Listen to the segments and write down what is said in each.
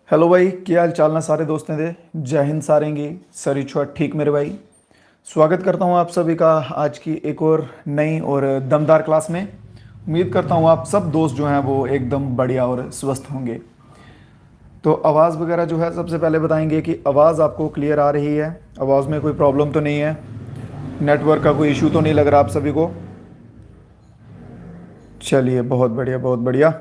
Hello भाई, क्या हाल चाल ना सारे दोस्तों दे। जय हिंद सारेंगी सरी छुआ ठीक मेरे भाई। स्वागत करता हूँ आप सभी का आज की एक और नई और दमदार क्लास में। उम्मीद करता हूँ आप सब दोस्त जो हैं वो एकदम बढ़िया और स्वस्थ होंगे। तो आवाज़ वगैरह जो है सबसे पहले बताएंगे कि आवाज़ आपको क्लियर आ रही है। आवाज़ में कोई प्रॉब्लम तो नहीं है, नेटवर्क का कोई इशू तो नहीं लग रहा आप सभी को। चलिए बहुत बढ़िया बहुत बढ़िया।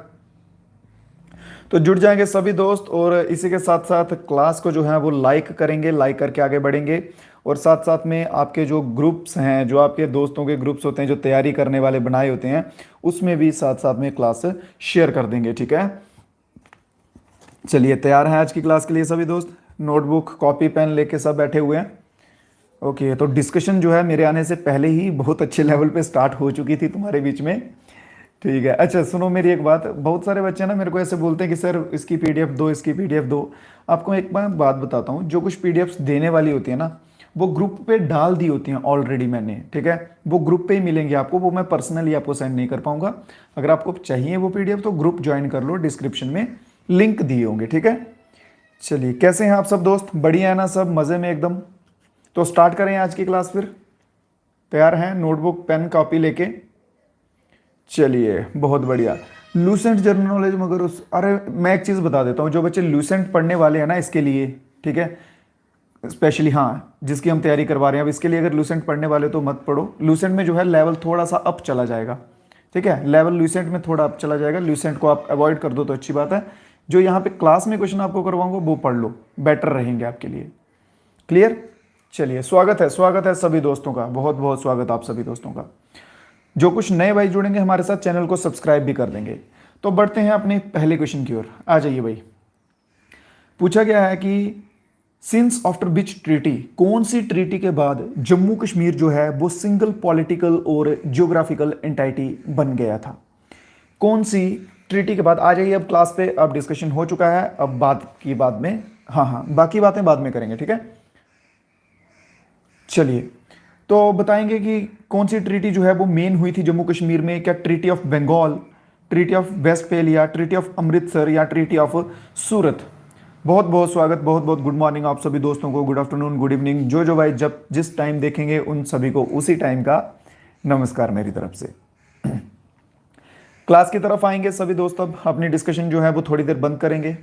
तो जुड़ जाएंगे सभी दोस्त और इसी के साथ साथ क्लास को जो है वो लाइक करेंगे, लाइक करके आगे बढ़ेंगे। और साथ साथ में आपके जो ग्रुप्स हैं, जो आपके दोस्तों के ग्रुप्स होते हैं जो तैयारी करने वाले बनाए होते हैं, उसमें भी साथ साथ में क्लास शेयर कर देंगे। ठीक है, चलिए तैयार हैं आज की क्लास के लिए सभी दोस्त। नोटबुक कॉपी पेन लेके सब बैठे हुए हैं। ओके, तो डिस्कशन जो है मेरे आने से पहले ही बहुत अच्छे लेवल पे स्टार्ट हो चुकी थी तुम्हारे बीच में। ठीक है, अच्छा सुनो मेरी एक बात। बहुत सारे बच्चे ना मेरे को ऐसे बोलते हैं कि सर इसकी पीडीएफ दो, इसकी पीडीएफ दो। आपको एक बात बताता हूँ, जो कुछ पीडीएफ्स देने वाली होती है ना, वो ग्रुप पे डाल दी होती हैं ऑलरेडी मैंने। ठीक है, वो ग्रुप पे ही मिलेंगी आपको, वो मैं पर्सनली आपको सेंड नहीं कर पाऊंगा। अगर आपको चाहिए वो पीडीएफ तो ग्रुप ज्वाइन कर लो, डिस्क्रिप्शन में लिंक दिए होंगे। ठीक है, चलिए कैसे हैं आप सब दोस्त? बढ़िया है ना सब, मज़े में एकदम? तो स्टार्ट करें आज की क्लास फिर। तैयार हैं नोटबुक पेन कॉपी लेके? चलिए बहुत बढ़िया। लूसेंट जनरल नॉलेज, मगर उस अरे मैं एक चीज़ बता देता हूँ, जो बच्चे लूसेंट पढ़ने वाले हैं ना इसके लिए, ठीक है, स्पेशली हाँ जिसकी हम तैयारी करवा रहे हैं अब, इसके लिए अगर लूसेंट पढ़ने वाले तो मत पढ़ो। लूसेंट में जो है लेवल थोड़ा सा अप चला जाएगा। ठीक है, लेवल लूसेंट में थोड़ा अप चला जाएगा, लूसेंट को आप अवॉइड कर दो तो अच्छी बात है। जो यहाँ पे क्लास में क्वेश्चन आपको करवाऊंगा वो पढ़ लो, बेटर रहेंगे आपके लिए। क्लियर? चलिए स्वागत है सभी दोस्तों का, बहुत बहुत स्वागत आप सभी दोस्तों का। जो कुछ नए भाई जुड़ेंगे हमारे साथ, चैनल को सब्सक्राइब भी कर देंगे। तो बढ़ते हैं अपने पहले क्वेश्चन की ओर। आ जाइए भाई। पूछा गया है कि सिंस आफ्टर विच ट्रीटी, कौन सी ट्रीटी के बाद जम्मू कश्मीर जो है वो सिंगल पॉलिटिकल और जियोग्राफिकल एंटाइटी बन गया था? कौन सी ट्रीटी के बाद? आ जाइए अब क्लास पे, अब डिस्कशन हो चुका है, अब बात की बाद में, हाँ बाकी बातें बाद में करेंगे। ठीक है, चलिए तो बताएंगे कि कौन सी ट्रीटी जो है वो मेन हुई थी जम्मू कश्मीर में। क्या treaty of Bengal, treaty of Westphalia, treaty of Amritsar या ट्रीटी ऑफ सूरत? बहुत बहुत स्वागत, बहुत बहुत गुड मॉर्निंग आप सभी दोस्तों को, गुड आफ्टरनून, गुड इवनिंग, जो भाई जब जिस टाइम देखेंगे उन सभी को उसी टाइम का नमस्कार मेरी तरफ से। क्लास की तरफ आएंगे सभी दोस्त, अब अपनी डिस्कशन जो है वो थोड़ी देर बंद करेंगे।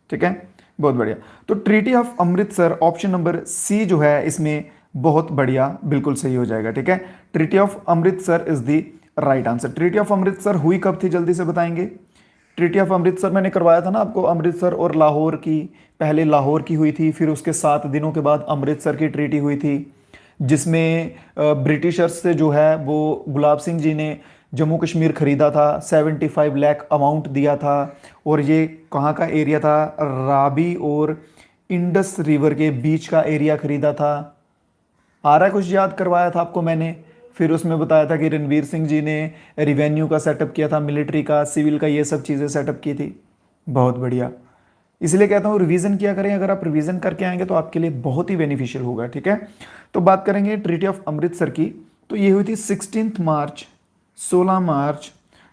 ठीक है, बहुत बढ़िया। तो treaty of Amritsar option number C जो है इसमें बहुत बढ़िया, बिल्कुल सही हो जाएगा। ठीक है, treaty of Amritsar is the right answer. Treaty of Amritsar हुई कब थी, जल्दी से बताएंगे। ट्रीटी ऑफ अमृतसर मैंने करवाया था ना आपको, अमृतसर और लाहौर की, पहले लाहौर की हुई थी, फिर उसके 7 दिनों के बाद अमृतसर की ट्रीटी हुई थी, जिसमें ब्रिटिशर्स से जो है वो गुलाब सिंह जी ने जम्मू कश्मीर खरीदा था, 75 लाख अमाउंट दिया था। और ये कहाँ का एरिया था? राबी और इंडस रिवर के बीच का एरिया खरीदा था। आ रहा है कुछ? याद करवाया था आपको मैंने। फिर उसमें बताया था कि रणवीर सिंह जी ने रिवेन्यू का सेटअप किया था, मिलिट्री का, सिविल का, ये सब चीज़ें सेटअप की थी। बहुत बढ़िया, इसलिए कहता हूँ रिवीजन किया करें। अगर आप रिवीजन करके आएंगे तो आपके लिए बहुत ही बेनिफिशियल होगा। ठीक है, तो बात करेंगे ट्रीटी ऑफ अमृतसर की। तो ये हुई थी 16 मार्च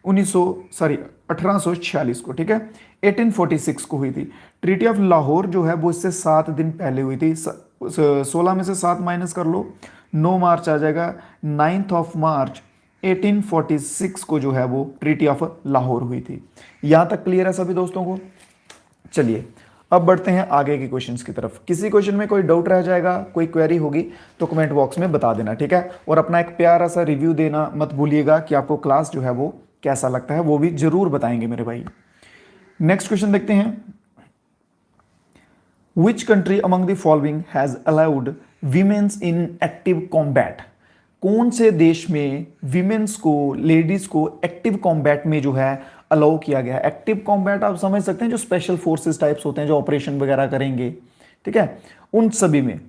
1846 को। ठीक है, 1846 को हुई थी। ट्रीटी ऑफ लाहौर जो है वो इससे 7 दिन पहले हुई थी। 16 में से 7 माइनस कर लो, 9 मार्च आ जाएगा। 9 मार्च 1846 को जो है वो ट्रीटी ऑफ लाहौर हुई थी। यहां तक क्लियर है सभी दोस्तों को? चलिए अब बढ़ते हैं आगे के क्वेश्चंस की तरफ। किसी क्वेश्चन में कोई डाउट रह जाएगा, कोई क्वेरी होगी तो कमेंट बॉक्स में बता देना। ठीक है, और अपना एक प्यारा सा रिव्यू देना मत भूलिएगा कि आपको क्लास जो है वो कैसा लगता है, वो भी जरूर बताएंगे मेरे भाई। नेक्स्ट क्वेश्चन देखते हैं। Which country among the following has allowed women's in active combat? कौन से देश में विमेंस को, लेडीज को एक्टिव कॉम्बैट में जो है अलाउ किया गया? एक्टिव कॉम्बैट आप समझ सकते हैं, जो स्पेशल फोर्सेस टाइप्स होते हैं जो ऑपरेशन वगैरह करेंगे। ठीक है, उन सभी में।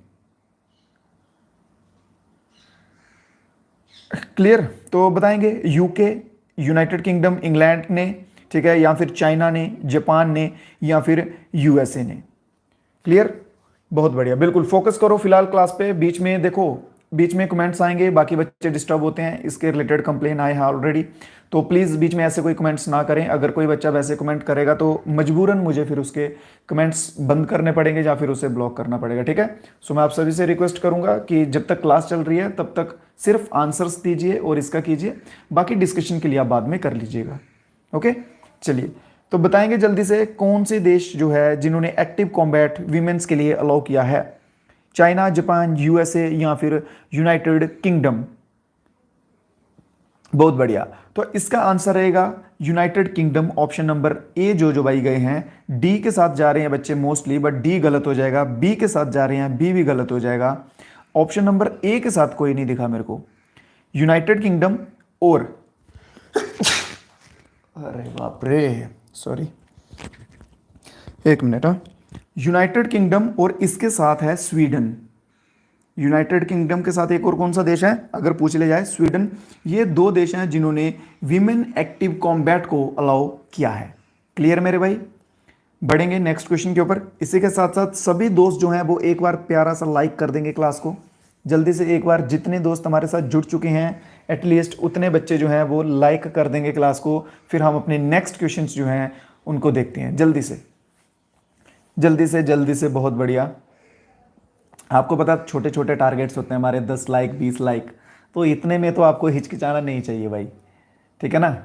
क्लियर? तो बताएंगे यूके, यूनाइटेड किंगडम, इंग्लैंड ने, ठीक है, या फिर चाइना ने, जापान ने, या फिर यूएसए ने। क्लियर? बहुत बढ़िया, बिल्कुल फोकस करो फिलहाल क्लास पे। बीच में देखो बीच में कमेंट्स आएंगे, बाकी बच्चे डिस्टर्ब होते हैं, इसके रिलेटेड कंप्लेन आए हैं ऑलरेडी, तो प्लीज़ बीच में ऐसे कोई कमेंट्स ना करें। अगर कोई बच्चा वैसे कमेंट करेगा तो मजबूरन मुझे फिर उसके कमेंट्स बंद करने पड़ेंगे या फिर उसे ब्लॉक करना पड़ेगा, ठीक है। सो मैं आप सभी से रिक्वेस्ट करूंगा कि जब तक क्लास चल रही है तब तक सिर्फ आंसर्स दीजिए और इसका कीजिए, बाकी डिस्कशन के लिए आप बाद में कर लीजिएगा। ओके, चलिए तो बताएंगे जल्दी से कौन से देश जो है जिन्होंने एक्टिव कॉम्बैट वीमेंस के लिए अलाउ किया है। चाइना, जापान, यूएसए या फिर यूनाइटेड किंगडम। बहुत बढ़िया, तो इसका आंसर रहेगा यूनाइटेड किंगडम, ऑप्शन नंबर ए। जो भाई गए हैं डी के साथ जा रहे हैं बच्चे मोस्टली, बट डी गलत हो जाएगा। बी के साथ जा रहे हैं, बी भी गलत हो जाएगा। ऑप्शन नंबर ए के साथ कोई नहीं दिखा मेरे को, यूनाइटेड किंगडम और अरे बाप रे, सॉरी एक मिनट। हाँ, यूनाइटेड किंगडम और इसके साथ है स्वीडन। यूनाइटेड किंगडम के साथ एक और कौन सा देश है अगर पूछ ले जाए, स्वीडन। ये दो देश हैं जिन्होंने विमेन एक्टिव कॉम्बैट को अलाउ किया है। क्लियर मेरे भाई, बढ़ेंगे नेक्स्ट क्वेश्चन के ऊपर। इसी के साथ साथ सभी दोस्त जो हैं वो एक बार प्यारा सा लाइक कर देंगे क्लास को जल्दी से। एक बार जितने दोस्त हमारे साथ जुड़ चुके हैं एटलीस्ट उतने बच्चे जो हैं वो लाइक कर देंगे क्लास को, फिर हम अपने नेक्स्ट क्वेश्चन जो हैं उनको देखते हैं जल्दी से जल्दी से। बहुत बढ़िया, आपको पता छोटे छोटे टारगेट्स होते हैं हमारे, 10 लाइक 20 लाइक, तो इतने में तो आपको हिचकिचाना नहीं चाहिए भाई, ठीक है ना।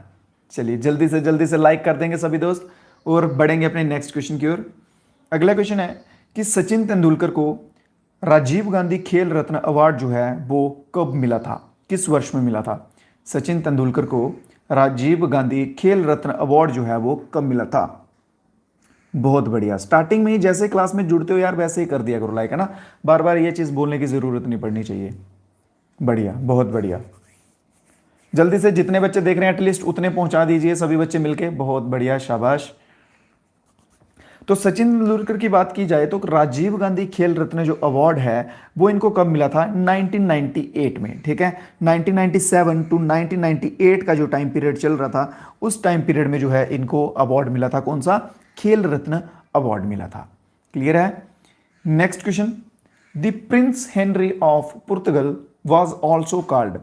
चलिए जल्दी से लाइक कर देंगे सभी दोस्त और बढ़ेंगे अपने नेक्स्ट क्वेश्चन की ओर। अगला क्वेश्चन है कि सचिन तेंदुलकर को राजीव गांधी खेल रत्न अवार्ड जो है वो कब मिला था, किस वर्ष में मिला था। सचिन तेंदुलकर को राजीव गांधी खेल रत्न अवार्ड जो है वो कब मिला था। बहुत बढ़िया, स्टार्टिंग में ही जैसे क्लास में जुड़ते हो यार वैसे ही कर दिया करो लाइक, है ना। बार बार ये चीज़ बोलने की ज़रूरत नहीं पड़नी चाहिए। बढ़िया, बहुत बढ़िया, जल्दी से जितने बच्चे देख रहे हैं एटलीस्ट उतने पहुंचा दीजिए सभी बच्चे मिलके। बहुत बढ़िया, शाबाश। तो सचिन तेंदुलकर की बात की जाए तो राजीव गांधी खेल रत्न जो अवार्ड है वो इनको कब मिला था, 1998 में, ठीक है। 1997 टू 1998 का जो टाइम पीरियड चल रहा था उस टाइम पीरियड में जो है इनको अवार्ड मिला था, कौन सा, खेल रत्न अवार्ड मिला था। क्लियर है। Next question, the prince Henry of Portugal was also called.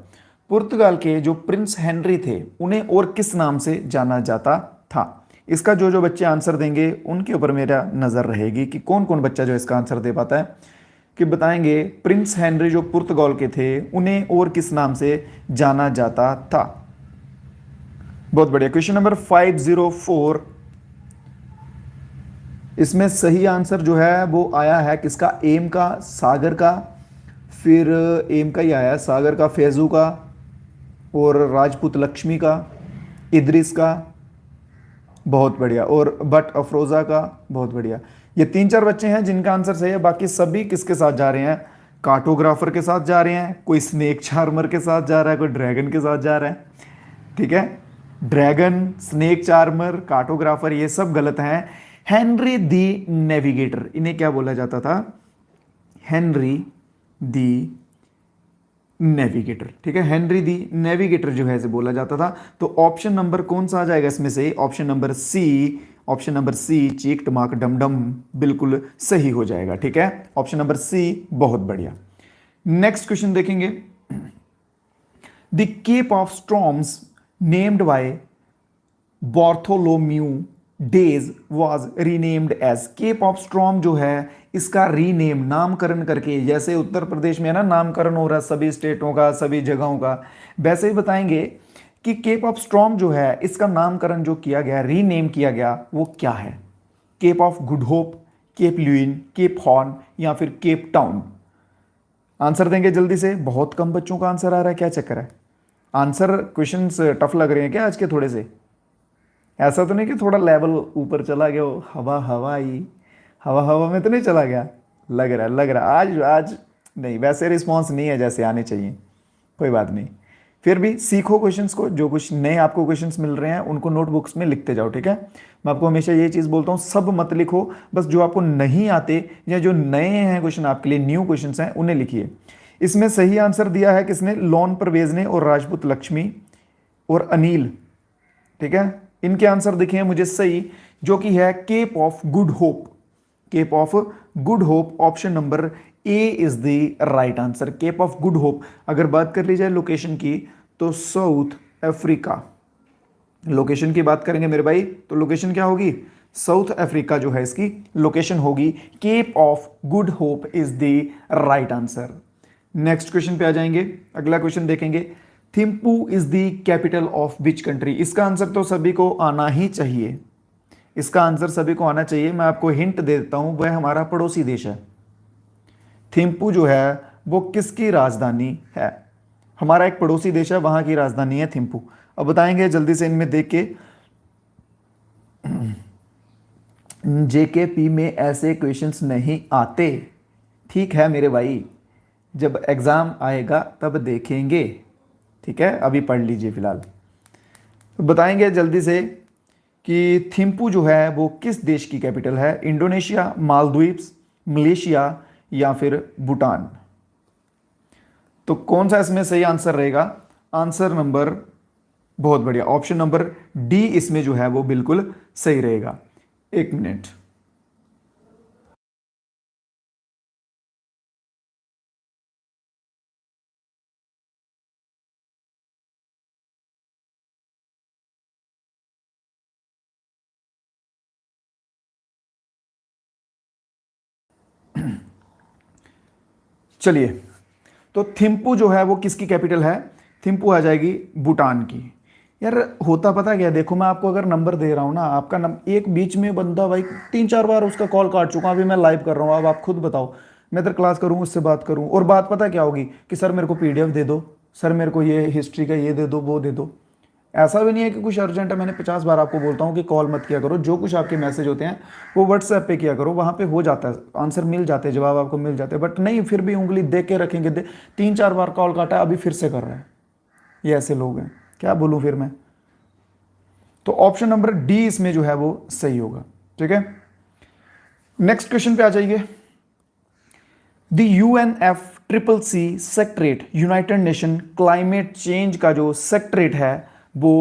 Portugal के जो प्रिंस हेनरी थे उन्हें और किस नाम से जाना जाता था। इसका जो बच्चे आंसर देंगे उनके ऊपर मेरा नजर रहेगी कि कौन कौन बच्चा जो इसका आंसर दे पाता है, कि बताएंगे प्रिंस हेनरी जो पुर्तगाल के थे उन्हें और किस नाम से जाना जाता था। बहुत बढ़िया, क्वेश्चन नंबर 504। इसमें सही आंसर जो है वो आया है किसका, एम का, सागर का, फिर एम का ही आया, सागर का, फैजू का और राजपूत लक्ष्मी का, इद्रिस का, बहुत बढ़िया, और बट अफरोजा का। बहुत बढ़िया, ये 3-4 बच्चे हैं जिनका आंसर सही है। बाकी सभी किसके साथ जा रहे हैं, कार्टोग्राफर के साथ जा रहे हैं, कोई स्नेक चार्मर के साथ जा रहा है, कोई ड्रैगन के साथ जा रहा है, ठीक है। ड्रैगन, स्नेक चार्मर, कार्टोग्राफर ये सब गलत हैं। हेनरी दी नेविगेटर, इन्हें क्या बोला जाता था, हेनरी दी नेविगेटर, ठीक है। हेनरी दी नेविगेटर जो है इसे बोला जाता था। तो ऑप्शन नंबर कौन सा आ जाएगा इसमें से, ऑप्शन नंबर सी, चीक टमाक डमडम, बिल्कुल सही हो जाएगा, ठीक है। ऑप्शन नंबर सी, बहुत बढ़िया। नेक्स्ट क्वेश्चन देखेंगे, the Cape of Storms named by Bartholomew Dias was renamed as. Cape of Storm जो है इसका रीनेम, नामकरण करके, जैसे उत्तर प्रदेश में है ना नामकरण हो रहा है सभी स्टेटों का, सभी जगहों का, वैसे ही बताएंगे कि केप ऑफ स्टॉर्म जो है इसका नामकरण जो किया गया, रीनेम किया गया, वो क्या है। Cape of Good Hope, Cape Leeuwin, Cape Horn या फिर केप टाउन। आंसर देंगे जल्दी से, बहुत कम बच्चों का आंसर आ रहा है, क्या चक्कर है। आंसर क्वेश्चंस टफ लग रहे हैं क्या आज के थोड़े से, ऐसा तो नहीं कि थोड़ा लेवल ऊपर चला गया हो, हवा में तो नहीं चला गया, लग रहा है आज नहीं, वैसे रिस्पॉन्स नहीं है जैसे आने चाहिए, कोई बात नहीं। फिर भी सीखो क्वेश्चंस को, जो कुछ नए आपको क्वेश्चंस मिल रहे हैं उनको नोटबुक्स में लिखते जाओ, ठीक है। मैं आपको हमेशा ये चीज़ बोलता हूँ, सब मत लिखो, बस जो आपको नहीं आते या जो नए हैं क्वेश्चन आपके लिए, न्यू क्वेश्चंस हैं, उन्हें लिखिए। इसमें सही आंसर दिया है किसने, लॉन परवेज ने और राजपूत लक्ष्मी और अनिल, ठीक है। इनके आंसर दिखे हैं मुझे सही, जो कि है Cape of Good Hope. Cape of Good Hope, option number A is the right answer. Cape of Good Hope अगर बात कर ली जाए लोकेशन की तो साउथ अफ्रीका, लोकेशन की बात करेंगे मेरे भाई तो लोकेशन क्या होगी, साउथ अफ्रीका जो है इसकी लोकेशन होगी। Cape of Good Hope is the right answer. Next question पे आ जाएंगे, अगला क्वेश्चन देखेंगे। Thimphu is the capital of which country. इसका आंसर तो सभी को आना ही चाहिए, इसका आंसर सभी को आना चाहिए। मैं आपको हिंट दे देता हूं, वह हमारा पड़ोसी देश है। थिम्पू जो है वो किसकी राजधानी है, हमारा एक पड़ोसी देश है, वहां की राजधानी है थिम्पू। अब बताएंगे जल्दी से इनमें देख के। जेकेपी में ऐसे क्वेश्चंस नहीं आते, ठीक है मेरे भाई, जब एग्जाम आएगा तब देखेंगे, ठीक है, अभी पढ़ लीजिए फिलहाल। तो बताएंगे जल्दी से कि थिम्पू जो है वो किस देश की कैपिटल है, इंडोनेशिया, मालदीव्स, मलेशिया या फिर भूटान। तो कौन सा इसमें सही आंसर रहेगा, आंसर नंबर, बहुत बढ़िया, ऑप्शन नंबर डी इसमें जो है वो बिल्कुल सही रहेगा। एक मिनट, चलिए। तो थिम्पू जो है वो किसकी कैपिटल है, थिम्पू आ जाएगी भूटान की। यार होता पता क्या है, देखो मैं आपको अगर नंबर दे रहा हूं ना, आपका एक बीच में बंदा भाई 3-4 बार उसका कॉल काट चुका, अभी मैं लाइव कर रहा हूं, अब आप खुद बताओ, मैं इधर क्लास करूं उससे बात करूं, और बात पता क्या होगी कि सर मेरे को पीडीएफ दे दो, सर मेरे को ये हिस्ट्री का ये दे दो, वो दे दो। ऐसा भी नहीं है कि कुछ अर्जेंट है, मैंने 50 बार आपको बोलता हूँ कि कॉल मत किया करो, जो कुछ आपके मैसेज होते हैं वो व्हाट्सएप पे किया करो, वहाँ पे हो जाता है, आंसर मिल जाते हैं, जवाब आपको मिल जाते हैं। बट नहीं, फिर भी उंगली देख के रखेंगे, 3-4 बार कॉल काटा, अभी फिर से कर रहा है, ये ऐसे लोग हैं, क्या बोलूँ फिर मैं। तो ऑप्शन नंबर डी इसमें जो है वो सही होगा, ठीक है। नेक्स्ट क्वेश्चन पे आ जाइए। The UNFCCC secretariat, United nation climate change का जो सेक्रेटरेट है वो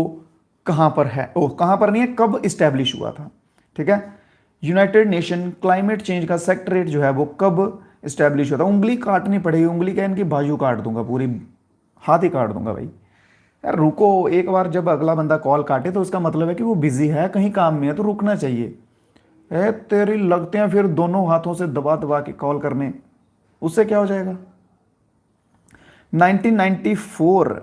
कहां पर है, ओ कहां पर नहीं है, कब इस्टेब्लिश हुआ था, ठीक है। यूनाइटेड नेशन क्लाइमेट चेंज का सेक्रेटरेट जो है वो कब इस्टेब्लिश हुआ था। उंगली काटनी पड़ेगी, उंगली क्या इनकी बाजू काट दूंगा, पूरी हाथ ही काट दूंगा भाई। यार रुको, एक बार जब अगला बंदा कॉल काटे तो उसका मतलब है कि वो बिजी है, कहीं काम में है, तो रुकना चाहिए। तेरी लगते हैं फिर दोनों हाथों से दबा दबा के कॉल करने, उससे क्या हो जाएगा। 1994,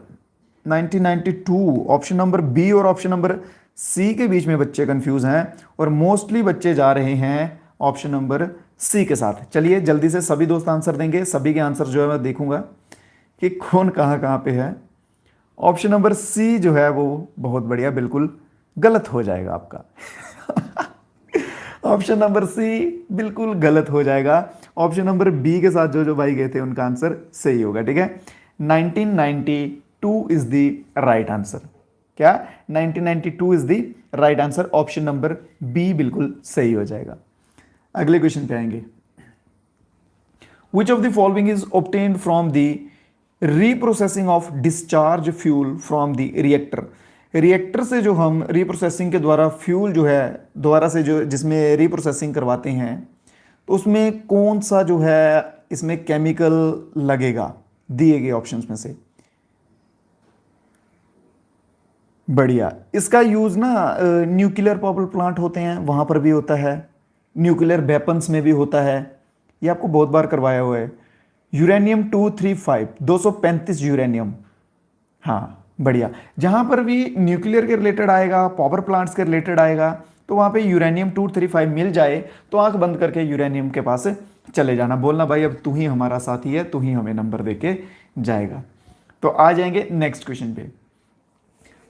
1992, ऑप्शन नंबर बी और ऑप्शन नंबर सी के बीच में बच्चे कंफ्यूज हैं, और मोस्टली बच्चे जा रहे हैं ऑप्शन नंबर सी के साथ। चलिए जल्दी से सभी दोस्त आंसर देंगे, सभी के आंसर जो है मैं देखूंगा कि कौन कहां कहां पे है। ऑप्शन नंबर सी जो है वो बहुत बढ़िया, बिल्कुल गलत हो जाएगा आपका। ऑप्शन नंबर सी बिल्कुल गलत हो जाएगा। ऑप्शन नंबर बी के साथ जो जो भाई गए थे उनका आंसर सही होगा, ठीक है। 1992 इज द राइट आंसर। क्या, 1992 is the right answer, option number B बिल्कुल सही हो जाएगा। अगले क्वेश्चन पे आएंगे। Which of the following is obtained from the reprocessing of discharge fuel from the reactor. Reactor से जो हम रीप्रोसेसिंग के द्वारा फ्यूल जो है दोबारा से जो जिसमें रीप्रोसेसिंग करवाते हैं, तो उसमें कौन सा जो है इसमें केमिकल लगेगा, दिए गए ऑप्शंस में से। बढ़िया, इसका यूज ना न्यूक्लियर पावर प्लांट होते हैं वहां पर भी होता है, न्यूक्लियर वेपन्स में भी होता है, ये आपको बहुत बार करवाया हुआ है। यूरेनियम 235, 235 यूरेनियम, हाँ बढ़िया, जहां पर भी न्यूक्लियर के रिलेटेड आएगा, पावर प्लांट्स के रिलेटेड आएगा, तो वहां पे यूरेनियम 235 मिल जाए तो आंख बंद करके यूरेनियम के पास चले जाना, बोलना भाई अब तू ही हमारा साथी है, तू ही हमें नंबर देके जाएगा। तो आ जाएंगे नेक्स्ट क्वेश्चन पे।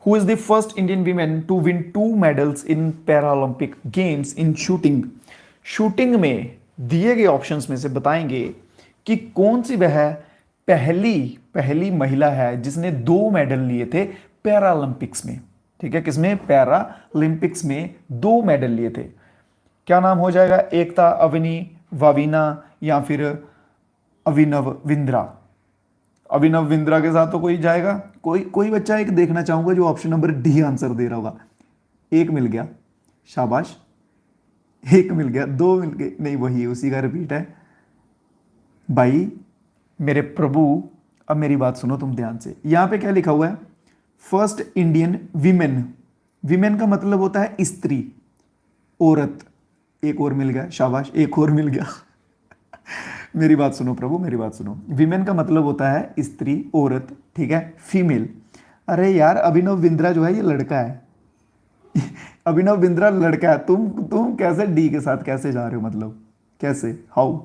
Who is the first Indian women to win 2 medals in Paralympic games in shooting. Shooting में दिए गए ऑप्शंस में से बताएंगे कि कौन सी वह पहली महिला है जिसने 2 मेडल लिए थे पैरालंपिक्स में, ठीक है, किसमें, पैरालंपिक्स में 2 मेडल लिए थे। क्या नाम हो जाएगा, एकता अवनी वाविना या फिर अभिनव विंद्रा। अभिनव विंद्रा के साथ तो कोई जाएगा, कोई बच्चा एक देखना चाहूंगा जो ऑप्शन नंबर डी आंसर दे रहा होगा। एक मिल गया, शाबाश। एक मिल गया, दो मिल गए, नहीं वही उसी का रिपीट है भाई मेरे प्रभु। अब मेरी बात सुनो तुम ध्यान से, यहां पे क्या लिखा हुआ है, फर्स्ट इंडियन विमेन। विमेन का मतलब होता है स्त्री, औरत। एक और मिल गया, शाबाश, एक और मिल गया। मेरी बात सुनो प्रभु, मेरी बात सुनो, विमेन का मतलब होता है स्त्री, औरत, ठीक है, फीमेल। अरे यार अभिनव बिंद्रा जो है ये लड़का है। अभिनव बिंद्रा लड़का है, तुम कैसे डी के साथ कैसे जा रहे हो, मतलब कैसे, हाउ।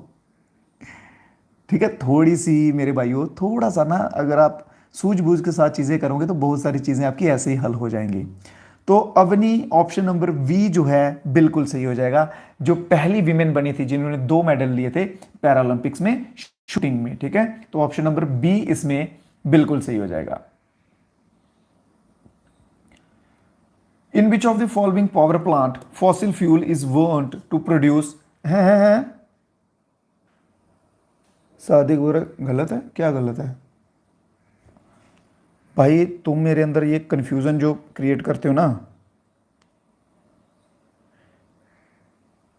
ठीक है, थोड़ी सी मेरे भाइयों, थोड़ा सा ना अगर आप सूझबूझ के साथ चीजें करोगे तो बहुत सारी चीजें आपकी ऐसे ही हल हो जाएंगी। तो अवनी ऑप्शन नंबर बी जो है बिल्कुल सही हो जाएगा, जो पहली विमेन बनी थी जिन्होंने 2 मेडल लिए थे पैरालंपिक्स में शूटिंग में। ठीक है, तो ऑप्शन नंबर बी इसमें बिल्कुल सही हो जाएगा। In which of the following power plant fossil fuel is burned to produce, है सादिक बोल गलत है, क्या गलत है भाई, तुम मेरे अंदर ये कंफ्यूजन जो क्रिएट करते हो ना,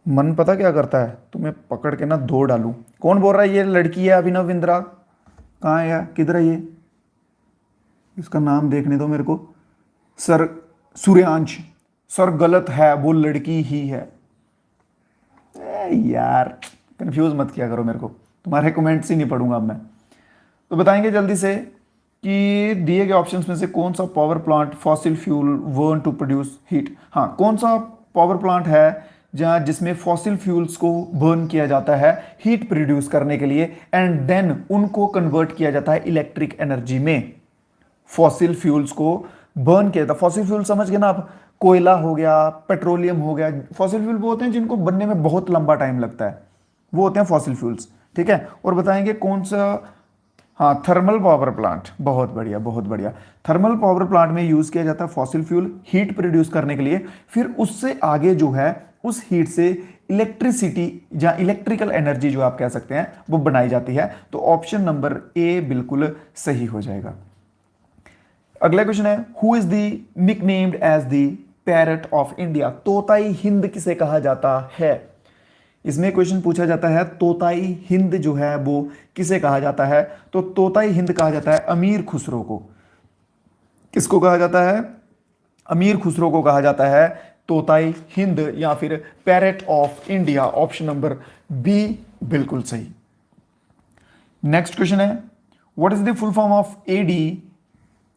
मन पता क्या करता है, तुम्हें पकड़ के ना दो डालूं। कौन बोल रहा है ये लड़की है अभिनव बिंद्रा, कहाँ है, किधर है ये, इसका नाम देखने दो मेरे को। सर सूर्यांश, सर गलत है, वो लड़की ही है। यार कंफ्यूज मत किया करो मेरे को, तुम्हारे कमेंट्स ही नहीं पढ़ूंगा अब मैं। तो बताएंगे जल्दी से कि दिए गए ऑप्शंस में से कौन सा power plant fossil fuel burn to produce heat. हाँ, कौन सा पावर प्लांट है जहां जिसमें फॉसिल फ्यूल्स को बर्न किया जाता है हीट प्रोड्यूस करने के लिए, एंड देन उनको कन्वर्ट किया जाता है इलेक्ट्रिक एनर्जी में। फॉसिल फ्यूल्स को बर्न किया जाता है, फॉसिल फ्यूल समझ गए ना आप, कोयला हो गया, पेट्रोलियम हो गया, फॉसिल फ्यूल वो होते हैं जिनको बनने में बहुत लंबा टाइम लगता है, वो होते हैं फॉसिल फ्यूल्स। ठीक है, और बताएंगे कौन सा, हाँ थर्मल पावर प्लांट, बहुत बढ़िया बहुत बढ़िया। थर्मल पावर प्लांट में यूज किया जाता है फॉसिल फ्यूल हीट प्रोड्यूस करने के लिए, फिर उससे आगे जो है उस हीट से इलेक्ट्रिसिटी या इलेक्ट्रिकल एनर्जी जो आप कह सकते हैं वो बनाई जाती है। तो ऑप्शन नंबर ए बिल्कुल सही हो जाएगा। अगला क्वेश्चन है, who is the nicknamed as the parrot of India. तोताई हिंद किसे कहा जाता है। इसमें क्वेश्चन पूछा जाता है तोताई हिंद जो है वो किसे कहा जाता है। तो तोताई हिंद कहा जाता है अमीर खुसरो को। किसको कहा जाता है, अमीर खुसरो को कहा जाता है तोताई हिंद या फिर parrot of India. Option number B बिल्कुल सही। नेक्स्ट क्वेश्चन है, what is the full form of AD.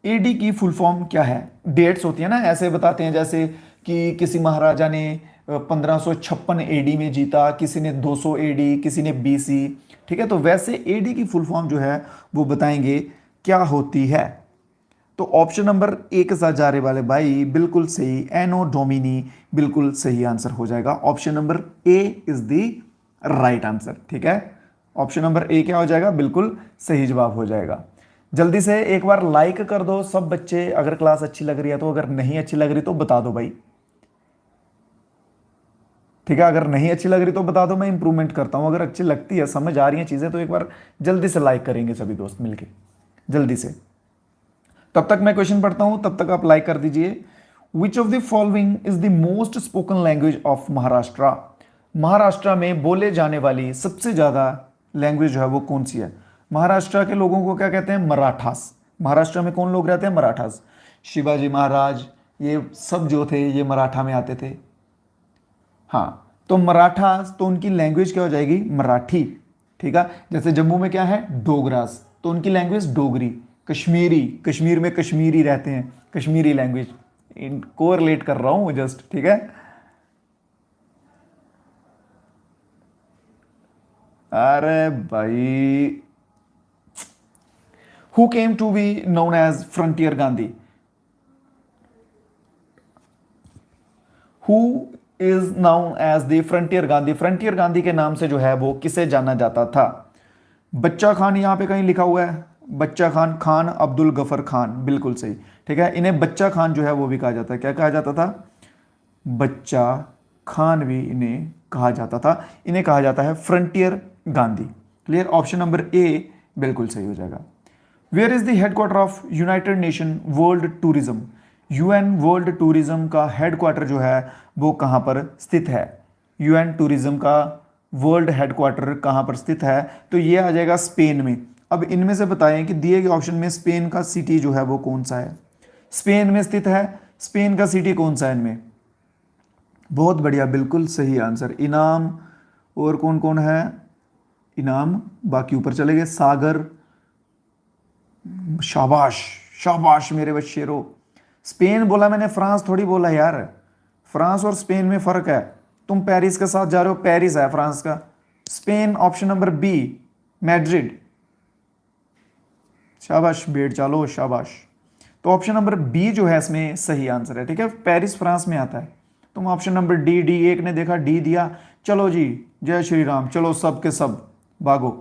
AD की फुल फॉर्म क्या है। डेट्स होती है ना, ऐसे बताते हैं जैसे कि किसी महाराजा ने 1556 एडी में जीता, किसी ने 200 एडी, किसी ने बीसी। ठीक है, तो वैसे एडी की फुल फॉर्म जो है वो बताएंगे क्या होती है। तो ऑप्शन नंबर ए के साथ जा रहे वाले भाई बिल्कुल सही, एनो डोमिनी बिल्कुल सही आंसर हो जाएगा। Option number A is the right answer. ठीक है, ऑप्शन नंबर ए क्या हो जाएगा, बिल्कुल सही जवाब हो जाएगा। जल्दी से एक बार लाइक कर दो सब बच्चे अगर क्लास अच्छी लग रही है तो, अगर नहीं अच्छी लग रही तो बता दो भाई। ठीक है, अगर नहीं अच्छी लग रही तो बता दो, मैं इंप्रूवमेंट करता हूं। अगर अच्छी लगती है, समझ आ रही है चीजें, तो एक बार जल्दी से लाइक करेंगे सभी दोस्त मिलके, जल्दी से। तब तक मैं क्वेश्चन पढ़ता हूं, तब तक आप लाइक कर दीजिए। विच of the following is the most spoken language of Maharashtra. Maharashtra में बोले जाने वाली सबसे ज्यादा लैंग्वेज जो है वो कौन सी है। महाराष्ट्र के लोगों को क्या कहते हैं, मराठास। महाराष्ट्र में कौन लोग रहते हैं, मराठास। शिवाजी महाराज ये सब जो थे ये मराठा में आते थे। हाँ, तो मराठा, तो उनकी लैंग्वेज क्या हो जाएगी, मराठी। ठीक है, जैसे जम्मू में क्या है, डोगरास, तो उनकी लैंग्वेज डोगरी। कश्मीरी, कश्मीर में कश्मीरी रहते हैं, कश्मीरी लैंग्वेज। इनको रिलेट कर रहा हूं जस्ट। ठीक है, अरे भाई, who came to be known as Frontier Gandhi. Who is known as the Frontier Gandhi. Frontier Gandhi के नाम से जो है वो किसे जाना जाता था। बच्चा खान यहां पे कहीं लिखा हुआ है, बच्चा खान, खान अब्दुल गफर खान, बिल्कुल सही। ठीक है, इन्हें बच्चा खान जो है वो भी कहा जाता है, क्या कहा जाता था, बच्चा खान भी इन्हें कहा जाता था। इन्हें कहा जाता है Frontier Gandhi. Clear, option number A बिल्कुल सही हो जाएगा। Where is the headquarter of United Nation World Tourism. UN World Tourism का हेडक्वार्टर जो है वो कहां पर स्थित है। यूएन टूरिज्म का वर्ल्ड हेडक्वार्टर कहाँ पर स्थित है? तो ये आ जाएगा स्पेन में। अब इनमें से बताएं कि दिए गए ऑप्शन में स्पेन का सिटी जो है वो कौन सा है? स्पेन में स्थित है, स्पेन का सिटी कौन सा है इनमें? बहुत बढ़िया, बिल्कुल सही आंसर। इनाम और कौन कौन है? इनाम, बाकी ऊपर चले गए, सागर, शाबाश शाबाश मेरे बच्चेरो। स्पेन बोला मैंने, फ्रांस थोड़ी बोला यार। फ्रांस और स्पेन में फर्क है। तुम पेरिस के साथ जा रहे हो, पेरिस है फ्रांस का। Spain option number B, Madrid. शाबाश बेट चालो, शाबाश। तो ऑप्शन नंबर बी जो है इसमें सही आंसर है, ठीक है। पेरिस फ्रांस में आता है। तुम ऑप्शन नंबर डी, डी एक ने देखा डी दिया, चलो जी जय श्री राम, चलो सब के सब भागो।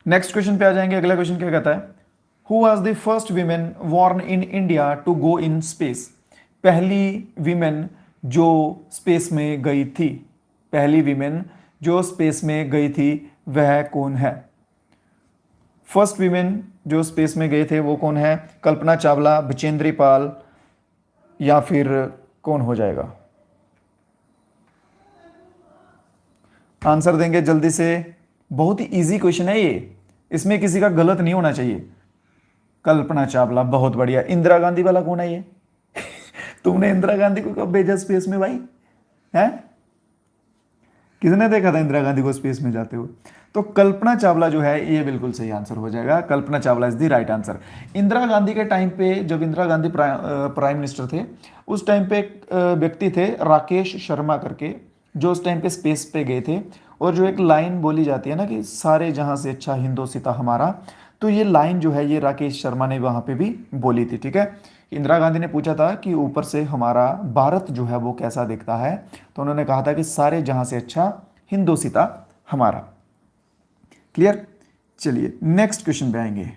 नेक्स्ट क्वेश्चन पे आ जाएंगे। अगला क्वेश्चन क्या कहता है? Who was the first women born in India to go in space? पहली वीमेन जो स्पेस में गई थी, पहली वीमेन जो स्पेस में गई थी वह कौन है? फर्स्ट वीमेन जो स्पेस में गए थे वो कौन है? कल्पना चावला, बचेंद्री पाल, या फिर कौन हो जाएगा? आंसर देंगे जल्दी से। बहुत ही इजी क्वेश्चन है ये, इसमें किसी का गलत नहीं होना चाहिए। कल्पना चावला, बहुत बढ़िया। इंदिरा गांधी वाला कौन है ये? तुमने इंदिरा गांधी को कब भेजा स्पेस में भाई? है किसने देखा था इंदिरा गांधी को स्पेस में जाते हुए? तो कल्पना चावला जो है ये बिल्कुल सही आंसर हो जाएगा। Kalpana Chawla is the right answer. Indira Gandhi के टाइम पे, जब इंदिरा गांधी प्राइम मिनिस्टर थे, उस टाइम पे एक व्यक्ति थे राकेश शर्मा करके, जो उस टाइम पे स्पेस पे गए थे। और जो एक लाइन बोली जाती है ना कि सारे जहां से अच्छा हिंदोसिता हमारा, तो ये लाइन जो है ये राकेश शर्मा ने वहां पे भी बोली थी, ठीक है। इंदिरा गांधी ने पूछा था कि ऊपर से हमारा भारत जो है वो कैसा दिखता है, तो उन्होंने कहा था कि सारे जहां से अच्छा हिंदोसिता हमारा। क्लियर? चलिए नेक्स्ट क्वेश्चन पे आएंगे।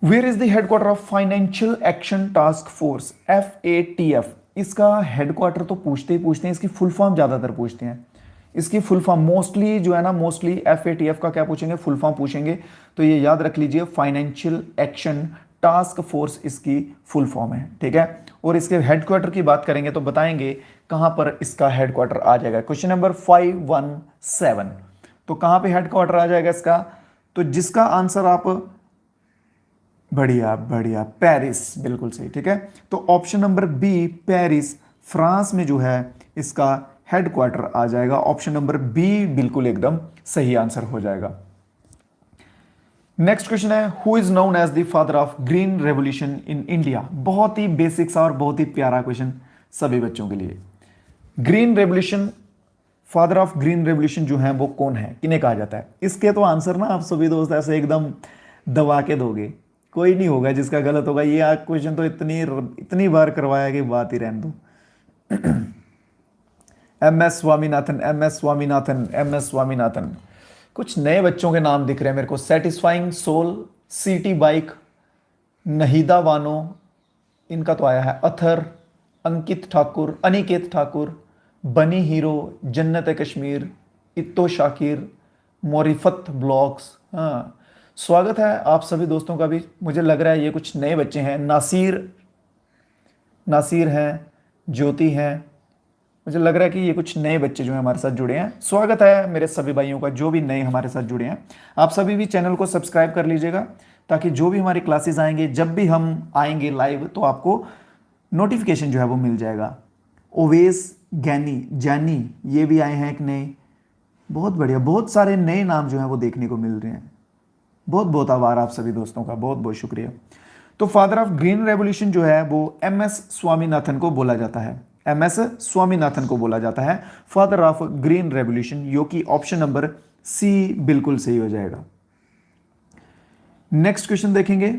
Where is the headquarter of Financial Action Task Force, FATF? इसका हेडक्वार्टर तो पूछते ही पूछते हैं, इसकी फुल फॉर्म ज्यादातर पूछते हैं। इसकी फुल फॉर्म मोस्टली जो है ना, मोस्टली FATF का क्या पूछेंगे? फुल फॉर्म पूछेंगे। तो ये याद रख लीजिए, फाइनेंशियल एक्शन टास्क फोर्स इसकी फुल फॉर्म है, ठीक है। और इसके हेडक्वार्टर की बात करेंगे तो बताएंगे कहां पर इसका हेडक्वार्टर आ जाएगा। क्वेश्चन नंबर 517, तो कहां पे हेडक्वार्टर आ जाएगा इसका? तो जिसका आंसर आप, बढ़िया बढ़िया, पेरिस, बिल्कुल सही, ठीक है। तो option number B, Paris, France में जो है इसका हेडक्वार्टर आ जाएगा। ऑप्शन नंबर बी बिल्कुल एकदम सही आंसर हो जाएगा। नेक्स्ट क्वेश्चन है, who is known as the father of Green Revolution in India? बहुत ही बेसिक सा और बहुत ही प्यारा क्वेश्चन सभी बच्चों के लिए। Green revolution, father of Green revolution जो है वो कौन है, किन्हें कहा जाता है? इसके तो आंसर ना आप सभी दोस्त ऐसे एकदम दबा के दोगे, कोई नहीं होगा जिसका गलत होगा। ये क्वेश्चन तो इतनी बार करवाया कि बात ही रहने दो। MS Swaminathan, MS Swaminathan, MS Swaminathan. कुछ नए बच्चों के नाम दिख रहे हैं मेरे को। सेटिस्फाइंग सोल, सिटी बाइक, नहीदा वानो, इनका तो आया है। अथर, अंकित ठाकुर, अनिकेत ठाकुर, बनी हीरो, जन्नत कश्मीर, इत्तो शाकिर, मोरिफत ब्लॉग्स। हाँ, स्वागत है आप सभी दोस्तों का भी। मुझे लग रहा है ये कुछ नए बच्चे हैं। नासिर हैं, ज्योति हैं। मुझे लग रहा है कि ये कुछ नए बच्चे जो हैं हमारे साथ जुड़े हैं। स्वागत है मेरे सभी भाइयों का जो भी नए हमारे साथ जुड़े हैं। आप सभी भी चैनल को सब्सक्राइब कर लीजिएगा, ताकि जो भी हमारी क्लासेस आएंगे, जब भी हम आएंगे लाइव, तो आपको नोटिफिकेशन जो है वो मिल जाएगा। ओवेस, जानी, ये भी आए हैं एक नए। बहुत बढ़िया, बहुत सारे नए नाम जो हैं वो देखने को मिल रहे हैं। बहुत बहुत आभार आप सभी दोस्तों का, बहुत बहुत शुक्रिया। तो फादर ऑफ ग्रीन रेवोल्यूशन जो है वो MS स्वामीनाथन को बोला जाता है। MS स्वामीनाथन को बोला जाता है फादर ऑफ ग्रीन रेवोल्यूशन, जो कि ऑप्शन नंबर C बिल्कुल सही हो जाएगा। नेक्स्ट क्वेश्चन देखेंगे।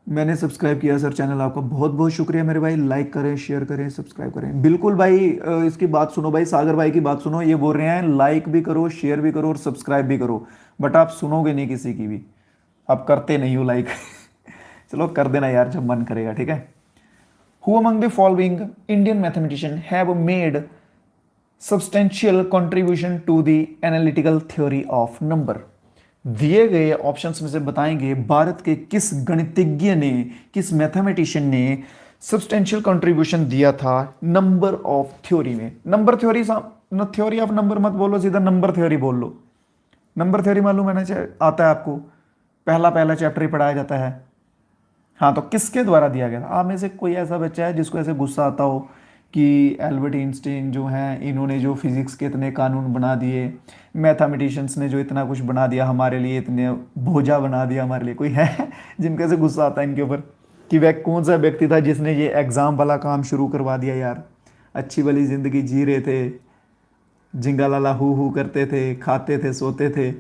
मैंने सब्सक्राइब किया सर चैनल, आपका बहुत बहुत शुक्रिया मेरे भाई। लाइक करें, शेयर करें, सब्सक्राइब करें। बिल्कुल भाई, इसकी बात सुनो भाई, सागर भाई की बात सुनो। ये बोल रहे हैं लाइक भी करो, शेयर भी करो और सब्सक्राइब भी करो, बट आप सुनोगे नहीं किसी की भी, आप करते नहीं हो लाइक। चलो कर देना यार जब मन करेगा, ठीक है। Who among the following Indian mathematicians have made substantial contribution to the analytical theory of number? दिए गए ऑप्शंस में से बताएंगे भारत के किस गणितज्ञ ने, किस मैथमेटिशियन ने सब्सटेंशियल कंट्रीब्यूशन दिया था नंबर ऑफ थ्योरी में। Number theory, theory of number मत बोलो, सीधा नंबर थ्योरी बोल लो। नंबर थ्योरी मालूम है ना, आता है आपको, पहला पहला चैप्टर ही पढ़ाया जाता है। हाँ, तो किसके द्वारा दिया गया था? आप में से कोई ऐसा बच्चा है जिसको ऐसे गुस्सा आता हो कि एल्बर्ट आइंस्टीन जो हैं, इन्होंने जो फिजिक्स के इतने कानून बना दिए, मैथमेटिशियंस ने जो इतना कुछ बना दिया हमारे लिए, इतने बोझा बना दिया हमारे लिए, कोई है जिनका ऐसे गुस्सा आता है इनके ऊपर कि वह कौन सा व्यक्ति था जिसने ये एग्ज़ाम वाला काम शुरू करवा दिया यार? अच्छी वाली ज़िंदगी जी रहे थे, जिंगा लाला हु करते थे, खाते थे, सोते थे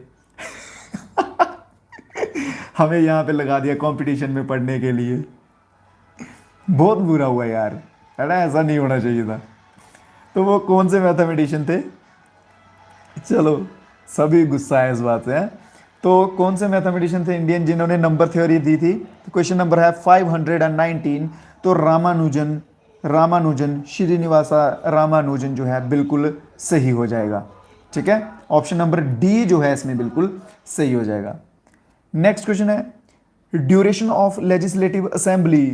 हमें यहाँ पे लगा दिया कंपटीशन में पढ़ने के लिए। बहुत बुरा हुआ यार, है ना? ऐसा नहीं होना चाहिए था। तो वो कौन से मैथमेटिशियन थे? चलो, सभी गुस्सा है इस बात से, है? तो कौन से मैथमेटिशियन थे इंडियन जिन्होंने नंबर थ्योरी दी थी? तो क्वेश्चन नंबर है 519। तो रामानुजन, रामानुजन, श्रीनिवासा रामानुजन जो है बिल्कुल सही हो जाएगा। ठीक है, ऑप्शन नंबर डी जो है इसमें बिल्कुल सही हो जाएगा। नेक्स्ट क्वेश्चन है ड्यूरेशन ऑफ लेजिस्लेटिव असेंबली।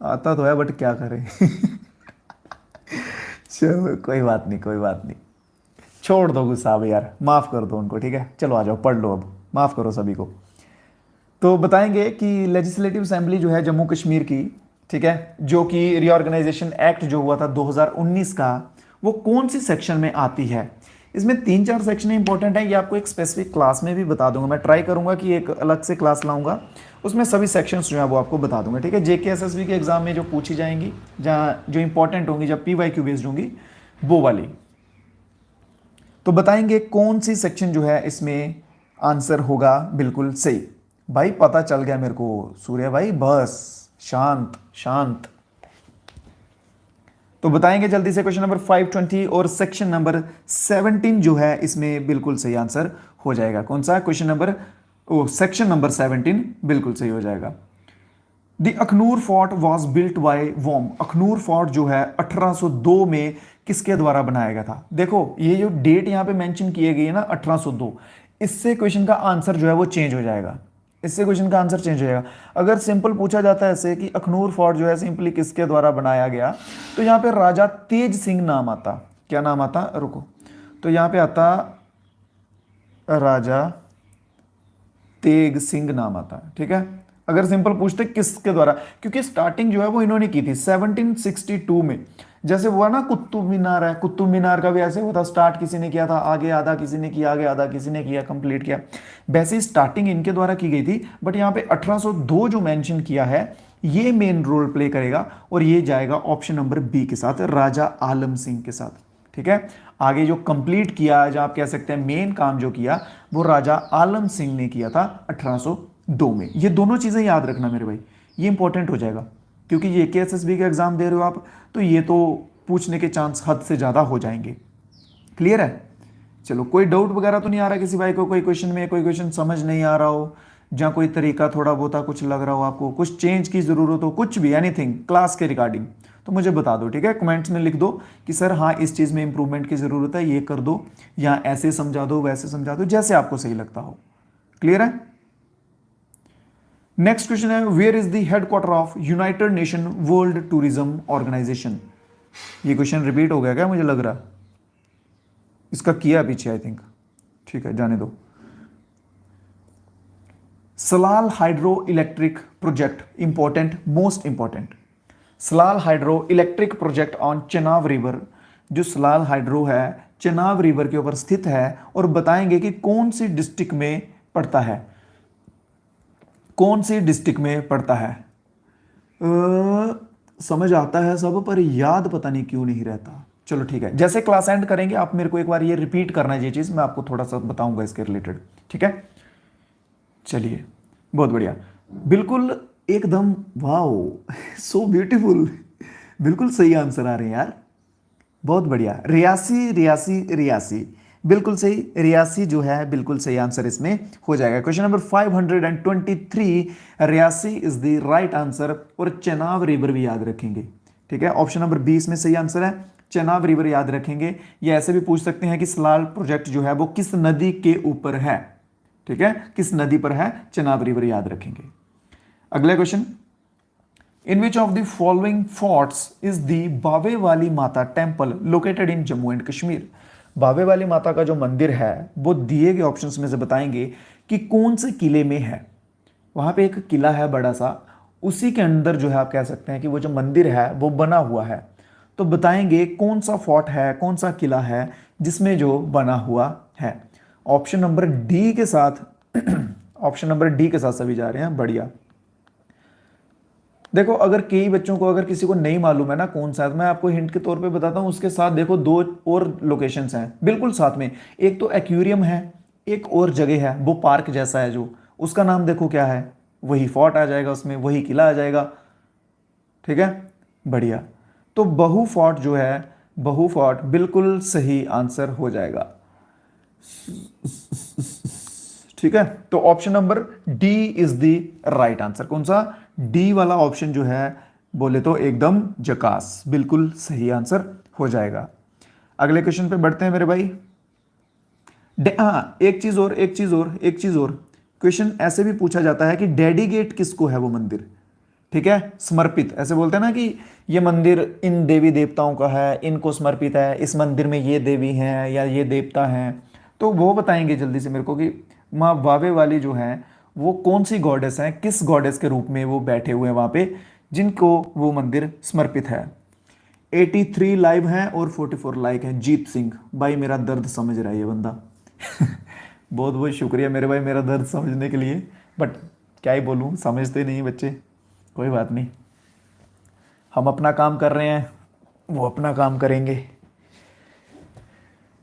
आता तो है बट क्या करें चलो कोई बात नहीं, कोई बात नहीं, छोड़ दो गुस्सा अब यार, माफ़ कर दो उनको। ठीक है, चलो आ जाओ, पढ़ लो अब, माफ़ करो सभी को। तो बताएंगे कि लेजिस्लेटिव असेंबली जो है जम्मू कश्मीर की, ठीक है, जो कि रीऑर्गेनाइजेशन एक्ट जो हुआ था 2019 का, वो कौन सी सेक्शन में आती है? इसमें 3-4 सेक्शन इंपॉर्टेंट है, ये आपको एक स्पेसिफिक क्लास में भी बता दूंगा। मैं ट्राई करूंगा कि एक अलग से क्लास लाऊंगा, उसमें सभी सेक्शंस जो है वो आपको बता दूंगा। ठीक है, जेके एसएसबी के एग्जाम में जो पूछी जाएंगी, जहाँ जो इंपॉर्टेंट होंगी, जब पीवाईक्यू बेस्ड होंगी, वो वाली। तो बताएंगे कौन सी सेक्शन जो है इसमें आंसर होगा बिल्कुल सही। भाई पता चल गया मेरे को सूर्य भाई, बस शांत शांत। तो बताएंगे जल्दी से क्वेश्चन नंबर 520 और सेक्शन नंबर 17 जो है इसमें बिल्कुल सही आंसर हो जाएगा। कौन सा? क्वेश्चन नंबर सेक्शन नंबर 17 बिल्कुल सही हो जाएगा। The Akhnoor fort was built by whom. Akhnoor fort जो है 1802 में किसके द्वारा बनाया गया था? देखो ये जो डेट यहां पे मेंशन की गई है ना 1802, इससे क्वेश्चन का आंसर जो है वो चेंज हो जाएगा। इससे क्वेश्चन का आंसर चेंज हो जाएगा। अगर सिंपल पूछा जाता है ऐसे कि अखनूर फोर्ट जो है सिंपली किसके द्वारा बनाया गया, तो यहाँ पे राजा तेज सिंह नाम आता। क्या नाम आता? रुको, तो यहाँ पे आता राजा तेग सिंह नाम आता। ठीक है, अगर सिंपल पूछते किसके द्वारा, क्योंकि स्टार्टिंग जो है वो इन्होंने की थी 1762 में। जैसे हुआ ना कुतुब मीनार है, कुतुब मीनार का भी ऐसे हुआ था, स्टार्ट किसी ने किया था, आगे आधा किसी ने किया, आगे आधा किसी ने किया, कंप्लीट किया। वैसे ही स्टार्टिंग इनके द्वारा की गई थी, बट यहाँ पे 1802 जो मेंशन किया है ये मेन रोल प्ले करेगा, और ये जाएगा ऑप्शन नंबर बी के साथ, राजा आलम सिंह के साथ। ठीक है, आगे जो कंप्लीट किया, जो आप कह सकते हैं मेन काम जो किया, वो राजा आलम सिंह ने किया था 1802 में। ये दोनों चीजें याद रखना मेरे भाई, ये इंपॉर्टेंट हो जाएगा, क्योंकि ये केएसएसबी का एग्जाम दे रहे हो आप, तो ये तो पूछने के चांस हद से ज्यादा हो जाएंगे। क्लियर है? चलो, कोई डाउट वगैरह तो नहीं आ रहा किसी भाई को? कोई क्वेश्चन में कोई क्वेश्चन समझ नहीं आ रहा हो, जहां कोई तरीका थोड़ा बहुत कुछ लग रहा हो आपको, कुछ चेंज की जरूरत हो, कुछ भी, एनीथिंग क्लास के रिगार्डिंग, तो मुझे बता दो। ठीक है, कमेंट्स में लिख दो कि सर हाँ इस चीज में इंप्रूवमेंट की जरूरत है, ये कर दो, या ऐसे समझा दो, वैसे समझा दो, जैसे आपको सही लगता हो। क्लियर है? नेक्स्ट क्वेश्चन है where is the headquarter of United Nation World Tourism Organization. ये क्वेश्चन रिपीट हो गया क्या? मुझे लग रहा इसका किया पीछे, आई थिंक। ठीक है, जाने दो। Salal hydro electric project, important, most important. Salal hydro electric project on Chenab river, जो सलाल हाइड्रो है चेनाब रिवर के ऊपर स्थित है, और बताएंगे कि कौन सी डिस्ट्रिक्ट में पड़ता है। कौन सी डिस्ट्रिक्ट में पड़ता है? समझ आता है सब, पर याद पता नहीं क्यों नहीं रहता। चलो ठीक है, जैसे क्लास एंड करेंगे आप मेरे को एक बार ये रिपीट करना है, ये चीज मैं आपको थोड़ा सा बताऊंगा इसके रिलेटेड। ठीक है, चलिए, बहुत बढ़िया, बिल्कुल एकदम, वाओ सो ब्यूटीफुल, बिल्कुल सही आंसर आ रहे हैं यार, बहुत बढ़िया। रियासी, रियासी, रियासी, बिल्कुल सही, रियासी जो है बिल्कुल सही आंसर इसमें हो जाएगा। Question number 523, Reasi is the right answer, और चेनाब रिवर भी याद रखेंगे। ठीक है, ऑप्शन नंबर 20 में सही आंसर है, चेनाब रिवर याद रखेंगे। ये ऐसे भी पूछ सकते हैं कि सलाल प्रोजेक्ट जो है वो किस नदी के ऊपर है। ठीक है, किस नदी पर है? चेनाब रिवर याद रखेंगे। अगला question, in which of the following forts is the बावे वाली माता temple located in Jammu and Kashmir. बावे वाली माता का जो मंदिर है वो दिए गए ऑप्शंस में से बताएंगे कि कौन से किले में है। वहां पे एक किला है बड़ा सा, उसी के अंदर जो है आप कह सकते हैं कि वो जो मंदिर है वो बना हुआ है। तो बताएंगे कौन सा फोर्ट है, कौन सा किला है जिसमें जो बना हुआ है। ऑप्शन नंबर डी के साथ ऑप्शन नंबर डी के साथ सभी जा रहे हैं, बढ़िया। देखो अगर कई बच्चों को, अगर किसी को नहीं मालूम है ना कौन सा है, तो मैं आपको हिंट के तौर पे बताता हूं। उसके साथ देखो दो और लोकेशंस हैं बिल्कुल साथ में। एक तो एक्वेरियम है, एक और जगह है वो पार्क जैसा है जो, उसका नाम देखो क्या है, वही फोर्ट आ जाएगा उसमें, वही किला आ जाएगा। ठीक है, बढ़िया। तो बहु फोर्ट जो है, बहु फोर्ट बिल्कुल सही आंसर हो जाएगा। ठीक है, तो option number D is the right answer. कौन सा? डी वाला ऑप्शन जो है बोले तो एकदम जकास, बिल्कुल सही आंसर हो जाएगा। अगले क्वेश्चन पे बढ़ते हैं मेरे भाई। हाँ, एक चीज और, एक चीज और, एक चीज और। क्वेश्चन ऐसे भी पूछा जाता है कि डेडिकेट किसको है वो मंदिर। ठीक है, समर्पित, ऐसे बोलते हैं ना कि ये मंदिर इन देवी देवताओं का है, इनको समर्पित है, इस मंदिर में ये देवी हैं या ये देवता हैं। तो वो बताएंगे जल्दी से मेरे को कि माँ बावे वाली जो है वो कौन सी गॉडेस है, किस गॉडेस के रूप में वो बैठे हुए हैं वहां पे, जिनको वो मंदिर समर्पित है। 83 लाइव हैं और 44 लाइक हैं। जीत सिंह भाई, मेरा दर्द समझ रहा है ये बंदा बहुत बहुत शुक्रिया मेरे भाई मेरा दर्द समझने के लिए। बट क्या ही बोलूँ, समझते नहीं बच्चे, कोई बात नहीं, हम अपना काम कर रहे हैं, वो अपना काम करेंगे।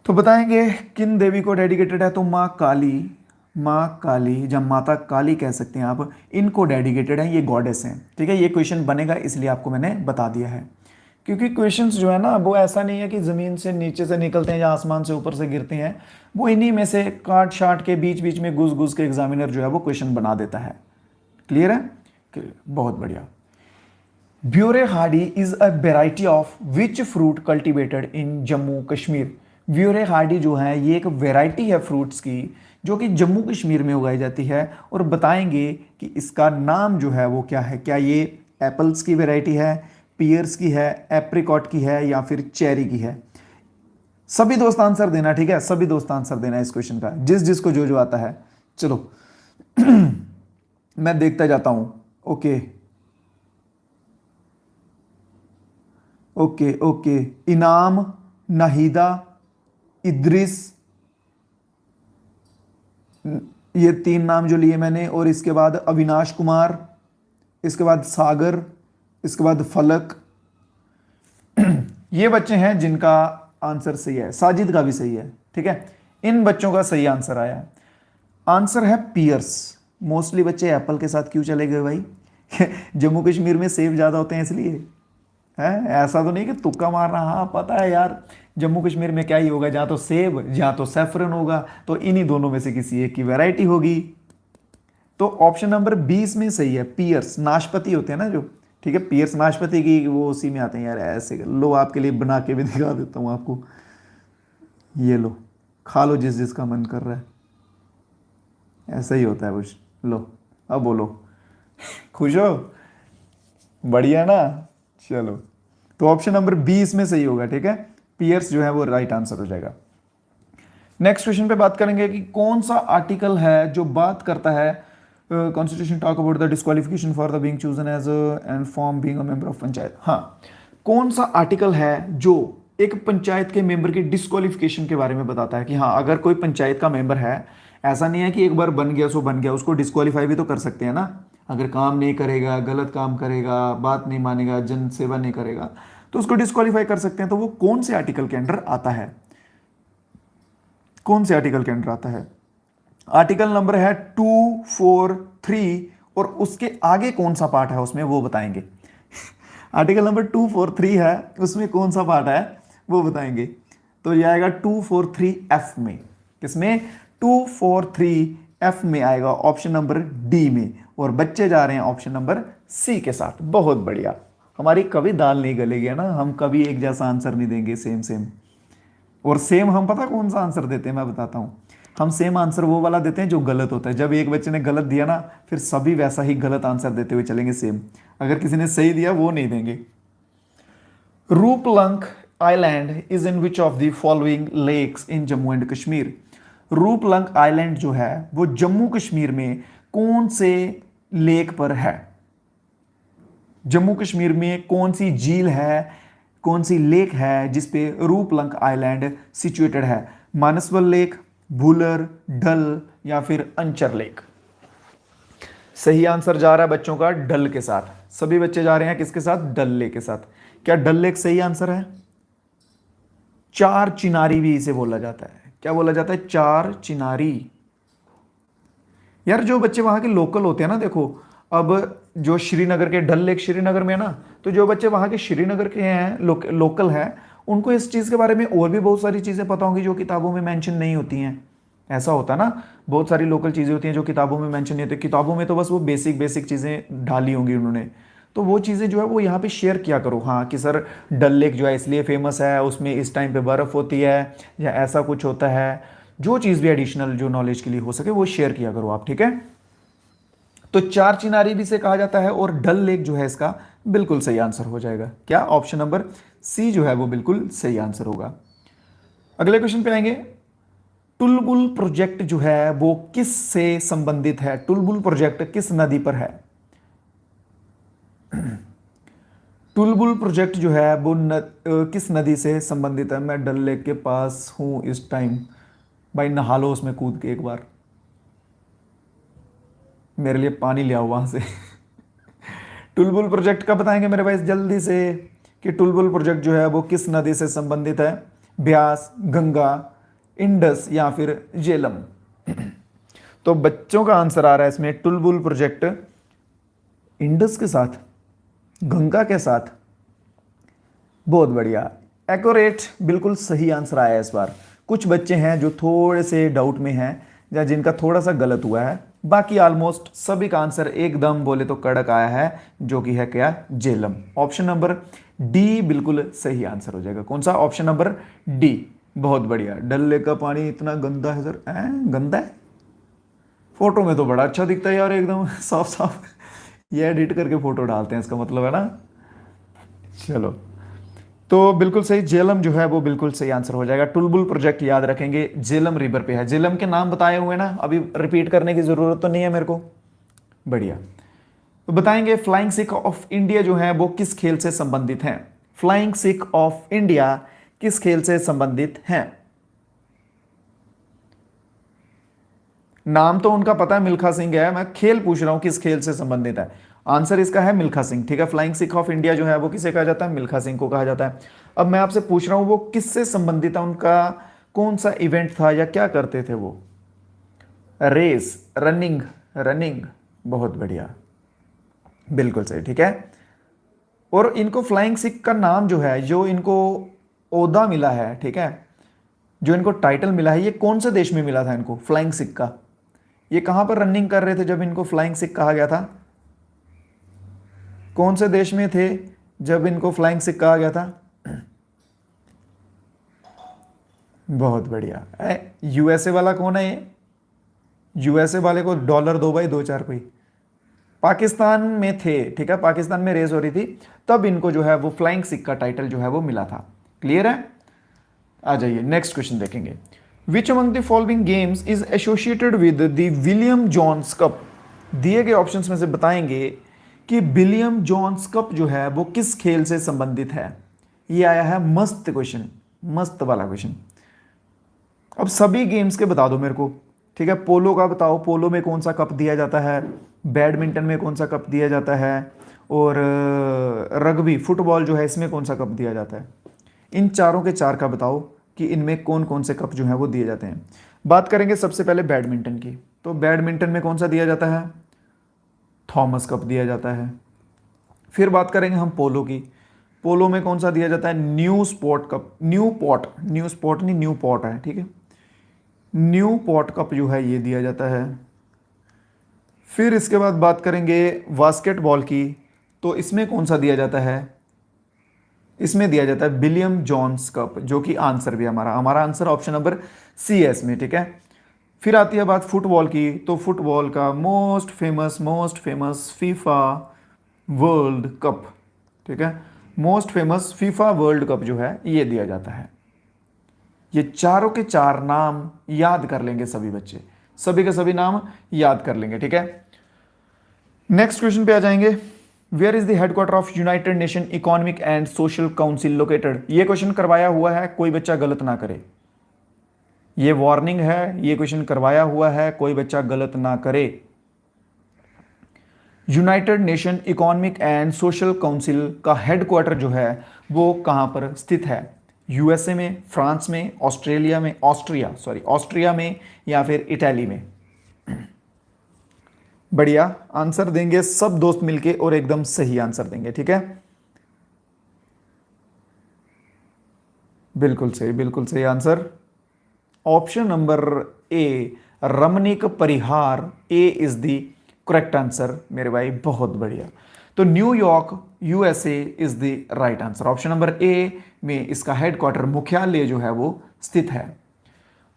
तो बताएंगे किन देवी को डेडिकेटेड है। तो माँ काली, माँ काली, जब माता काली कह सकते हैं आप, इनको डेडिकेटेड है, ये गॉडेस हैं। ठीक है, ये क्वेश्चन बनेगा इसलिए आपको मैंने बता दिया है, क्योंकि क्वेश्चंस जो है ना वो ऐसा नहीं है कि ज़मीन से नीचे से निकलते हैं या आसमान से ऊपर से गिरते हैं, वो इन्हीं में से काट शाट के बीच बीच में घुस घुस के एग्जामिनर जो है वो क्वेश्चन बना देता है। क्लियर है? क्लियर, बहुत बढ़िया। Beurre Hardy is a variety of which fruit cultivated in Jammu Kashmir. Beurre Hardy जो है ये एक वेराइटी है फ्रूट्स की जो कि जम्मू कश्मीर में उगाई जाती है। और बताएंगे कि इसका नाम जो है वो क्या है। क्या ये एप्पल्स की वेराइटी है, पियर्स की है, एप्रिकॉट की है या फिर चेरी की है। सभी दोस्त आंसर देना, ठीक है, सभी दोस्त आंसर देना इस क्वेश्चन का, जिस जिसको जो जो आता है। चलो मैं देखता जाता हूं। ओके ओके ओके, इनाम, नाहिदा, इद्रिस, ये 3 नाम जो लिए मैंने, और इसके बाद अविनाश कुमार, इसके बाद सागर, इसके बाद फलक ये बच्चे हैं जिनका आंसर सही है। साजिद का भी सही है। ठीक है, इन बच्चों का सही आंसर आया। आंसर है पियर्स। मोस्टली बच्चे एप्पल के साथ क्यों चले गए भाई जम्मू कश्मीर में सेब ज़्यादा होते हैं इसलिए है, ऐसा तो नहीं कि तुक्का मारना। हाँ पता है यार, जम्मू कश्मीर में क्या ही होगा, जहाँ तो सेब जहाँ तो सैफरन होगा, तो इन्हीं दोनों में से किसी एक की वैरायटी होगी। तो ऑप्शन नंबर 20 में सही है, पियर्स। नाशपाती होते हैं ना जो, ठीक है, पियर्स नाशपाती की वो उसी में आते हैं यार। ऐसे लो, आपके लिए बना के भी दिखा देता हूँ आपको, ये लो, खा लो जिस जिसका मन कर रहा है, ऐसा ही होता है कुछ। लो अब बोलो खुश हो? बढ़िया ना, चलो। तो ऑप्शन नंबर 20 में सही होगा। ठीक है, पियर्स जो है वो राइट आंसर हो जाएगा। नेक्स्ट क्वेश्चन पे बात करेंगे कि कौन सा आर्टिकल है जो बात करता है constitution talk about the disqualification for the being chosen as and form being a member of panchayat. हाँ, कौन सा आर्टिकल है जो एक पंचायत के मेंबर की डिस्क्वालिफिकेशन के बारे में बताता है कि हाँ अगर कोई पंचायत का मेंबर है, ऐसा नहीं है कि एक बार बन गया सो बन गया, उसको डिस्क्वालीफाई भी तो कर सकते हैं ना। अगर काम नहीं करेगा, गलत काम करेगा, बात नहीं मानेगा, जन सेवा नहीं करेगा, तो उसको डिस्क्वालीफाई कर सकते हैं। तो वो कौन से आर्टिकल के अंडर आता है? कौन से आर्टिकल के अंडर आता है? आर्टिकल नंबर है 243 और उसके आगे कौन सा पार्ट है उसमें वो बताएंगे आर्टिकल नंबर 243 है, उसमें कौन सा पार्ट है वो बताएंगे। तो ये आएगा 243F में। किसमें? 243F में आएगा, ऑप्शन नंबर डी में। और बच्चे जा रहे हैं ऑप्शन नंबर सी के साथ। बहुत बढ़िया, हमारी कभी दाल नहीं गलेगी ना, हम कभी एक जैसा आंसर नहीं देंगे सेम सेम। और सेम हम पता कौन सा आंसर देते हैं, मैं बताता हूं। हम सेम आंसर वो वाला देते हैं जो गलत होता है। जब एक बच्चे ने गलत दिया ना, फिर सभी वैसा ही गलत आंसर देते हुए चलेंगे सेम। अगर किसी ने सही दिया वो नहीं देंगे। Ruplank island is in which of the following lakes in Jammu and Kashmir. Ruplank island जो है वो जम्मू कश्मीर में कौन से लेक पर है? जम्मू कश्मीर में कौन सी झील है, कौन सी लेक है जिसपे रूपलंक आइलैंड सिचुएटेड है? मानसवल लेक, भूलर, डल या फिर अंचर लेक? सही आंसर जा रहा है बच्चों का डल के साथ। सभी बच्चे जा रहे हैं किसके साथ? डल लेक के साथ। क्या डल लेक सही आंसर है? चार चिनारी भी इसे बोला जाता है। क्या बोला जाता है? चार चिनारी। यार जो बच्चे वहां के लोकल होते हैं ना, देखो अब जो श्रीनगर के, डल लेक श्रीनगर में है ना, तो जो बच्चे वहां के श्रीनगर के हैं, लोकल हैं, उनको इस चीज के बारे में और भी बहुत सारी चीजें पता होंगी जो किताबों में मेंशन नहीं होती हैं। ऐसा होता है ना, बहुत सारी लोकल चीजें होती हैं जो किताबों में मेंशन नहीं होती। किताबों में तो बस वो बेसिक चीजें डाली होंगी उन्होंने, तो वो चीज़ें जो है वो यहाँ पे शेयर किया करो। हाँ कि सर डल लेक जो है इसलिए फेमस है, उसमें इस टाइम पे बर्फ़ होती है या ऐसा कुछ होता है। जो चीज़ भी एडिशनल जो नॉलेज के लिए हो सके वो शेयर किया करो आप, ठीक है। तो चार चिनारी भी से कहा जाता है, और डल लेक जो है इसका बिल्कुल सही आंसर हो जाएगा। क्या? ऑप्शन नंबर सी जो है वो बिल्कुल सही आंसर होगा। अगले क्वेश्चन पे आएंगे। टुलबुल प्रोजेक्ट जो है वो किस से संबंधित है? टुलबुल प्रोजेक्ट किस नदी पर है? टुलबुल प्रोजेक्ट जो है वो किस नदी से संबंधित है? मैं डल लेक के पास हूं इस टाइम, भाई नहा लो उसमें कूद के एक बार, मेरे लिए पानी ले आओ वहां से। टुलबुल प्रोजेक्ट का बताएंगे मेरे भाई जल्दी से कि टुलबुल प्रोजेक्ट जो है वो किस नदी से संबंधित है? ब्यास, गंगा, इंडस या फिर झेलम? तो बच्चों का आंसर आ रहा है इसमें टुलबुल प्रोजेक्ट इंडस के साथ, गंगा के साथ। बहुत बढ़िया, एक्यूरेट, बिल्कुल सही आंसर आया इस बार। कुछ बच्चे हैं जो थोड़े से डाउट में हैं या जिनका थोड़ा सा गलत हुआ है, बाकी ऑलमोस्ट सभी का आंसर एकदम बोले तो कड़क आया है, जो कि है क्या? झेलम। ऑप्शन नंबर डी बिल्कुल सही आंसर हो जाएगा। कौन सा? Option number D. बहुत बढ़िया। डल लेक का पानी इतना गंदा है सर? गंदा है? फोटो में तो बड़ा अच्छा दिखता है यार, एकदम साफ साफ। ये एडिट करके फोटो डालते हैं इसका मतलब है ना। चलो, तो बिल्कुल सही, झेलम जो है वो बिल्कुल सही आंसर हो जाएगा। टुलबुल प्रोजेक्ट याद रखेंगे, झेलम रिवर पे है। झेलम के नाम बताए हुए ना, अभी रिपीट करने की जरूरत तो नहीं है मेरे को। बढ़िया। तो बताएंगे फ्लाइंग सिख ऑफ इंडिया जो है वो किस खेल से संबंधित है? फ्लाइंग सिख ऑफ इंडिया किस खेल से संबंधित है? नाम तो उनका पता है, मिल्खा सिंह है, मैं खेल पूछ रहा हूं किस खेल से संबंधित है। आंसर इसका है मिल्खा सिंह, ठीक है। फ्लाइंग सिख ऑफ इंडिया जो है वो किसे कहा जाता है? मिल्खा सिंह को कहा जाता है। अब मैं आपसे पूछ रहा हूं वो किससे संबंधित है, उनका कौन सा इवेंट था या क्या करते थे वो? Race, running, running. बहुत बढ़िया, बिल्कुल सही, ठीक है। और इनको फ्लाइंग सिख का नाम जो है, जो इनको ओहदा मिला है, ठीक है, जो इनको टाइटल मिला है, ये कौन से देश में मिला था इनको फ्लाइंग सिख का? ये कहां पर रनिंग कर रहे थे जब इनको फ्लाइंग सिख कहा गया था? कौन से देश में थे जब इनको फ्लाइंग सिख कहा गया था? बहुत बढ़िया। यूएसए वाला कौन है ये? यूएसए वाले को डॉलर दो भाई, 2-4 कोई। पाकिस्तान में थे, ठीक है, पाकिस्तान में रेस हो रही थी, तब इनको जो है वो फ्लाइंग सिख का टाइटल जो है वो मिला था। क्लियर है? आ जाइए नेक्स्ट क्वेश्चन देखेंगे। विच among the following games is associated with the William Jones cup? दिए गए ऑप्शंस में से बताएंगे कि विलियम जॉन्स कप जो है वो किस खेल से संबंधित है। ये आया है मस्त क्वेश्चन, मस्त वाला क्वेश्चन। अब सभी गेम्स के बता दो मेरे को, ठीक है। पोलो का बताओ, पोलो में कौन सा कप दिया जाता है? बैडमिंटन में कौन सा कप दिया जाता है? और रग्बी, फुटबॉल जो है, इसमें कौन सा कप दिया जाता है? इन चारों के चार का बताओ कि इनमें कौन कौन से कप जो है वो दिए जाते हैं। बात करेंगे सबसे पहले बैडमिंटन की, तो बैडमिंटन में कौन सा दिया जाता है? थॉमस कप दिया जाता है। फिर बात करेंगे हम पोलो की, पोलो में कौन सा दिया जाता है? New spot cup, new pot, new spot नहीं, न्यू पॉट है, ठीक है। न्यू पॉट कप जो है ये दिया जाता है। फिर इसके बाद बात करेंगे बास्केटबॉल की, तो इसमें कौन सा दिया जाता है? इसमें दिया जाता है विलियम जॉन्स कप, जो कि आंसर भी हमारा आंसर ऑप्शन नंबर सी है इसमें, ठीक है। फिर आती है बात फुटबॉल की, तो फुटबॉल का most famous FIFA world cup, ठीक है, most famous FIFA world cup जो है ये दिया जाता है। ये चारों के चार नाम याद कर लेंगे सभी बच्चे, सभी के सभी नाम याद कर लेंगे, ठीक है। नेक्स्ट क्वेश्चन पे आ जाएंगे। Where is the headquarter of United Nation Economic and Social Council located. ये क्वेश्चन करवाया हुआ है, कोई बच्चा गलत ना करे, ये वार्निंग है, ये क्वेश्चन करवाया हुआ है, कोई बच्चा गलत ना करे। United Nation Economic and Social council का हेडक्वार्टर जो है वो कहां पर स्थित है? यूएसए में, फ्रांस में, ऑस्ट्रेलिया में, ऑस्ट्रिया में, या फिर इटली में? बढ़िया आंसर देंगे सब दोस्त मिलके और एकदम सही आंसर देंगे, ठीक है। बिल्कुल सही answer option number A, Ramnik Parihar, A is the correct answer मेरे भाई, बहुत बढ़िया। तो New York USA is the right answer. Option number A में इसका हेडक्वार्टर, मुख्यालय जो है वो स्थित है।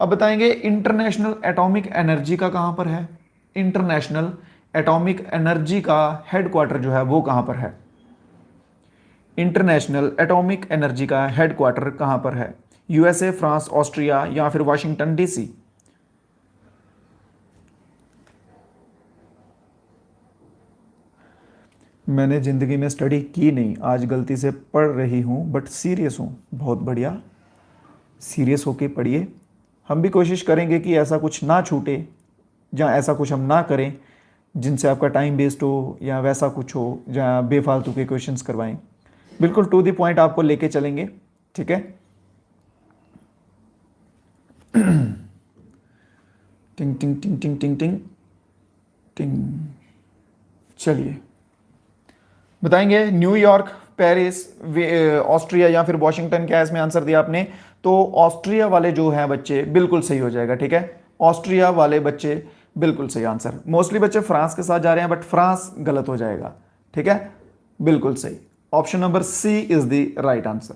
अब बताएंगे इंटरनेशनल एटॉमिक एनर्जी का कहां पर है? इंटरनेशनल एटॉमिक एनर्जी का हेडक्वार्टर जो है वो कहां पर है? इंटरनेशनल एटॉमिक एनर्जी का हेडक्वार्टर कहां पर है? यूएसए, फ्रांस, ऑस्ट्रिया, या फिर वाशिंगटन डीसी? मैंने जिंदगी में स्टडी की नहीं, आज गलती से पढ़ रही हूं, बट सीरियस हूं। बहुत बढ़िया, सीरियस होके पढ़िए। हम भी कोशिश करेंगे कि ऐसा कुछ ना छूटे, जहाँ ऐसा कुछ हम ना करें जिनसे आपका टाइम वेस्ट हो या वैसा कुछ हो जहाँ बेफालतू के क्वेश्चंस करवाएं। बिल्कुल टू द पॉइंट आपको लेके चलेंगे, ठीक है। टिंग टिंग टिंग टिंग टिंग टिंग टिंग। चलिए बताएंगे न्यूयॉर्क, पेरिस, ऑस्ट्रिया या फिर वॉशिंगटन, क्या इसमें आंसर दिया आपने? तो ऑस्ट्रिया वाले जो हैं बच्चे बिल्कुल सही हो जाएगा, ठीक है। ऑस्ट्रिया वाले बच्चे बिल्कुल सही आंसर। मोस्टली बच्चे फ्रांस के साथ जा रहे हैं, बट फ्रांस गलत हो जाएगा, ठीक है, बिल्कुल सही। Option number C is the right answer.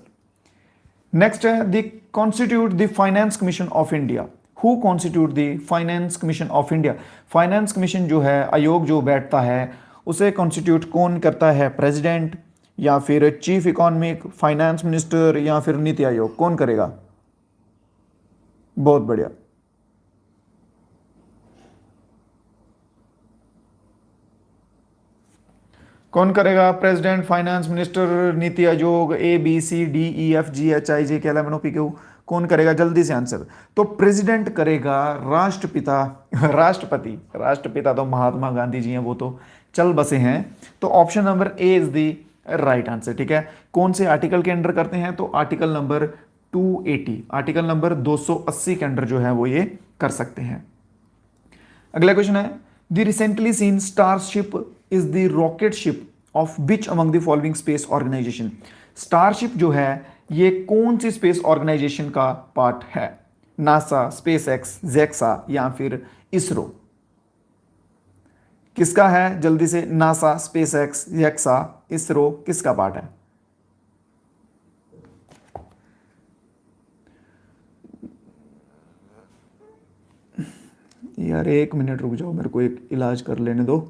Next है the constitute the finance commission of India. Who constitute the finance commission of India? Finance commission जो है, आयोग जो बैठता है, उसे कॉन्स्टिट्यूट कौन करता है? प्रेसिडेंट, या फिर चीफ इकोनॉमिक, फाइनेंस मिनिस्टर, या फिर नीति आयोग? कौन करेगा? बहुत बढ़िया, कौन करेगा? President, finance minister, NITI Aayog, A B C D E F G H I J K L M N O P Q, कौन करेगा? जल्दी से आंसर। तो प्रेसिडेंट करेगा, राष्ट्रपिता, राष्ट्रपति, राष्ट्रपिता तो महात्मा गांधी जी हैं, वो तो चल बसे हैं। तो option number A is the right answer, ठीक है। कौन से आर्टिकल के अंडर करते हैं? तो आर्टिकल नंबर 280, आर्टिकल नंबर 280 के अंडर जो है वो ये कर सकते हैं। अगला क्वेश्चन है the recently seen Starship is the rocket ship of which among the following space organization? Starship जो है ये कौन सी स्पेस ऑर्गेनाइजेशन का पार्ट है? नासा, स्पेस एक्स, जेक्सा, या फिर इसरो? किसका है? जल्दी से, NASA, SpaceX, JAXA, ISRO, किसका पार्ट है? यार एक मिनट रुक जाओ, मेरे को एक इलाज कर लेने दो।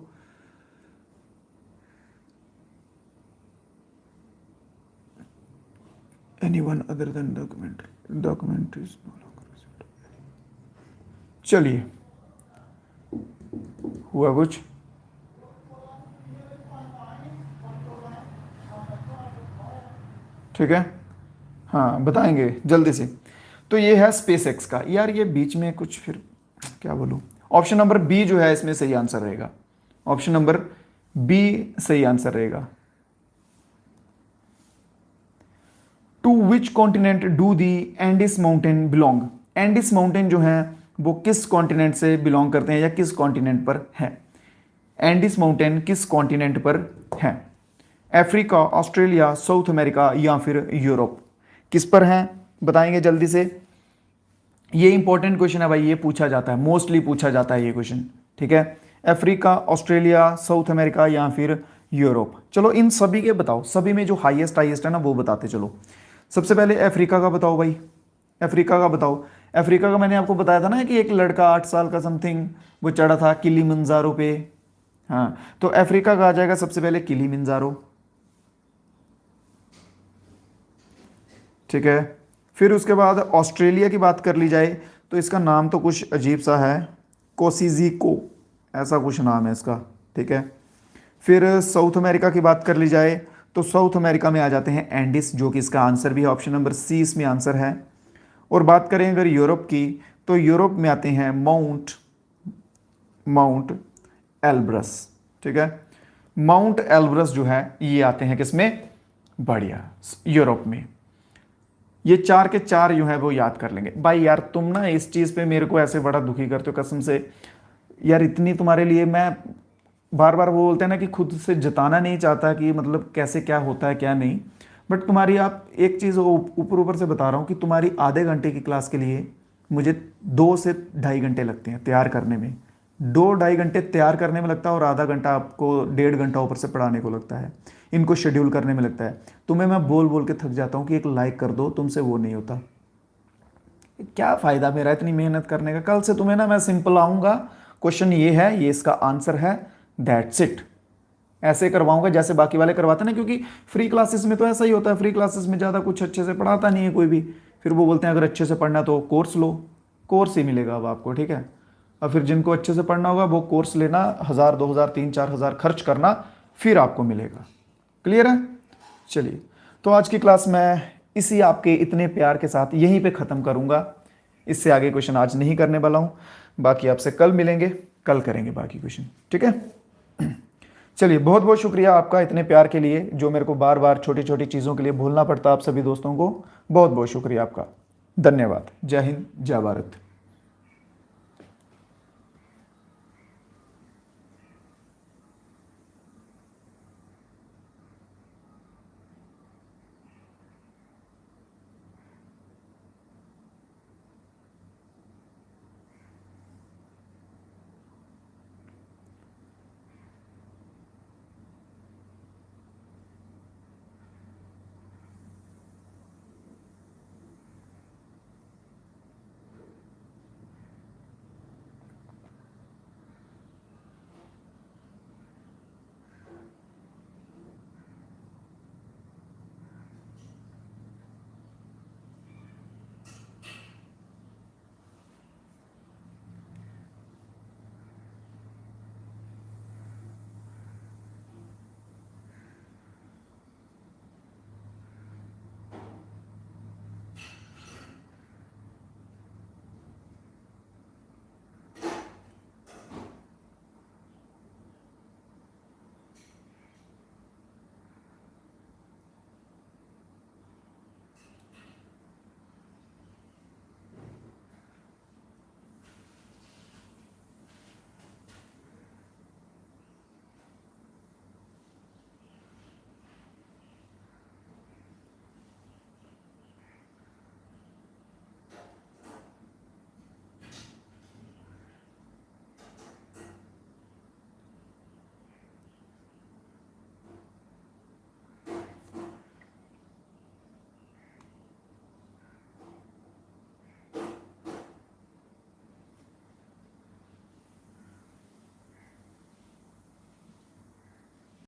Anyone other than document is no longer visible. चलिए, हुआ कुछ? ठीक है, हाँ बताएंगे जल्दी से। तो ये है स्पेस एक्स का। यार ये बीच में कुछ फिर क्या बोलूं? ऑप्शन नंबर बी जो है इसमें सही आंसर रहेगा। ऑप्शन नंबर बी सही आंसर रहेगा। To which continent do the Andes mountain belong? Andes mountain जो है वो किस कॉन्टिनेंट से बिलोंग करते हैं या किस कॉन्टिनेंट पर है? एंडिस माउंटेन किस कॉन्टिनेंट पर है? अफ्रीका, ऑस्ट्रेलिया, साउथ अमेरिका, या फिर यूरोप? किस पर हैं बताएंगे जल्दी से। ये इंपॉर्टेंट क्वेश्चन है भाई, ये पूछा जाता है, मोस्टली पूछा जाता है ये क्वेश्चन, ठीक है। अफ्रीका, ऑस्ट्रेलिया, साउथ अमेरिका, या फिर यूरोप? चलो इन सभी के बताओ, सभी में जो हाईएस्ट है ना वो बताते चलो। सबसे पहले अफ्रीका का बताओ भाई, अफ्रीका का बताओ। अफ्रीका का मैंने आपको बताया था ना कि एक लड़का 8 साल का समथिंग वो चढ़ा था किलीमंजारो पे। हाँ, तो अफ्रीका का आ जाएगा सबसे पहले किलीमंजारो। ठीक है, फिर उसके बाद ऑस्ट्रेलिया की बात कर ली जाए तो इसका नाम तो कुछ अजीब सा है, कोसिजिको, ऐसा कुछ नाम है इसका। ठीक है, फिर साउथ अमेरिका की बात कर ली जाए तो साउथ अमेरिका में आ जाते हैं एंडिस, जो कि इसका आंसर भी है, ऑप्शन नंबर सी इसमें आंसर है। और बात करें अगर यूरोप की तो यूरोप में आते हैं माउंट एल्ब्रस। ठीक है, माउंट एल्ब्रस जो है ये आते हैं किसमें, बढ़िया, यूरोप में। ये 4 के 4 जो है वो याद कर लेंगे। भाई यार तुम ना इस चीज़ पे मेरे को ऐसे बड़ा दुखी करते हो कसम से यार, इतनी तुम्हारे लिए मैं बार बार वो बोलते हैं ना कि खुद से जताना नहीं चाहता कि मतलब कैसे क्या होता है क्या नहीं, बट तुम्हारी आप एक चीज़ ऊपर ऊपर से बता रहा हूँ कि तुम्हारी आधे घंटे की क्लास के लिए मुझे 2 से ढाई घंटे लगते हैं तैयार करने में। 2-2.5 घंटे तैयार करने में लगता है और आधा घंटा आपको 1.5 घंटा ऊपर से पढ़ाने को लगता है, इनको शेड्यूल करने में लगता है। तुम्हें मैं बोल बोल के थक जाता हूँ कि एक लाइक कर दो, तुमसे वो नहीं होता। क्या फ़ायदा मेरा इतनी मेहनत करने का। कल से तुम्हें ना मैं सिंपल आऊँगा, क्वेश्चन ये है, ये इसका आंसर है, दैट्स इट, ऐसे करवाऊंगा जैसे बाकी वाले करवाते हैं ना। क्योंकि फ्री क्लासेस में तो ऐसा ही होता है, फ्री क्लासेस में ज़्यादा कुछ अच्छे से पढ़ाता नहीं है कोई भी। फिर वो बोलते हैं अगर अच्छे से पढ़ना तो कोर्स लो, कोर्स ही मिलेगा अब आपको। ठीक है, और फिर जिनको अच्छे से पढ़ना होगा वो कोर्स लेना, 1000 2000 3-4 हज़ार खर्च करना, फिर आपको मिलेगा। क्लियर है? चलिए, तो आज की क्लास मैं इसी आपके इतने प्यार के साथ यहीं पे ख़त्म करूँगा। इससे आगे क्वेश्चन आज नहीं करने वाला हूँ, बाकी आपसे कल मिलेंगे, कल करेंगे बाकी क्वेश्चन। ठीक है, चलिए, बहुत बहुत शुक्रिया आपका इतने प्यार के लिए, जो मेरे को बार बार छोटी छोटी चीज़ों के लिए भूलना पड़ता आप सभी दोस्तों को। बहुत बहुत शुक्रिया आपका, धन्यवाद। जय हिंद, जय भारत।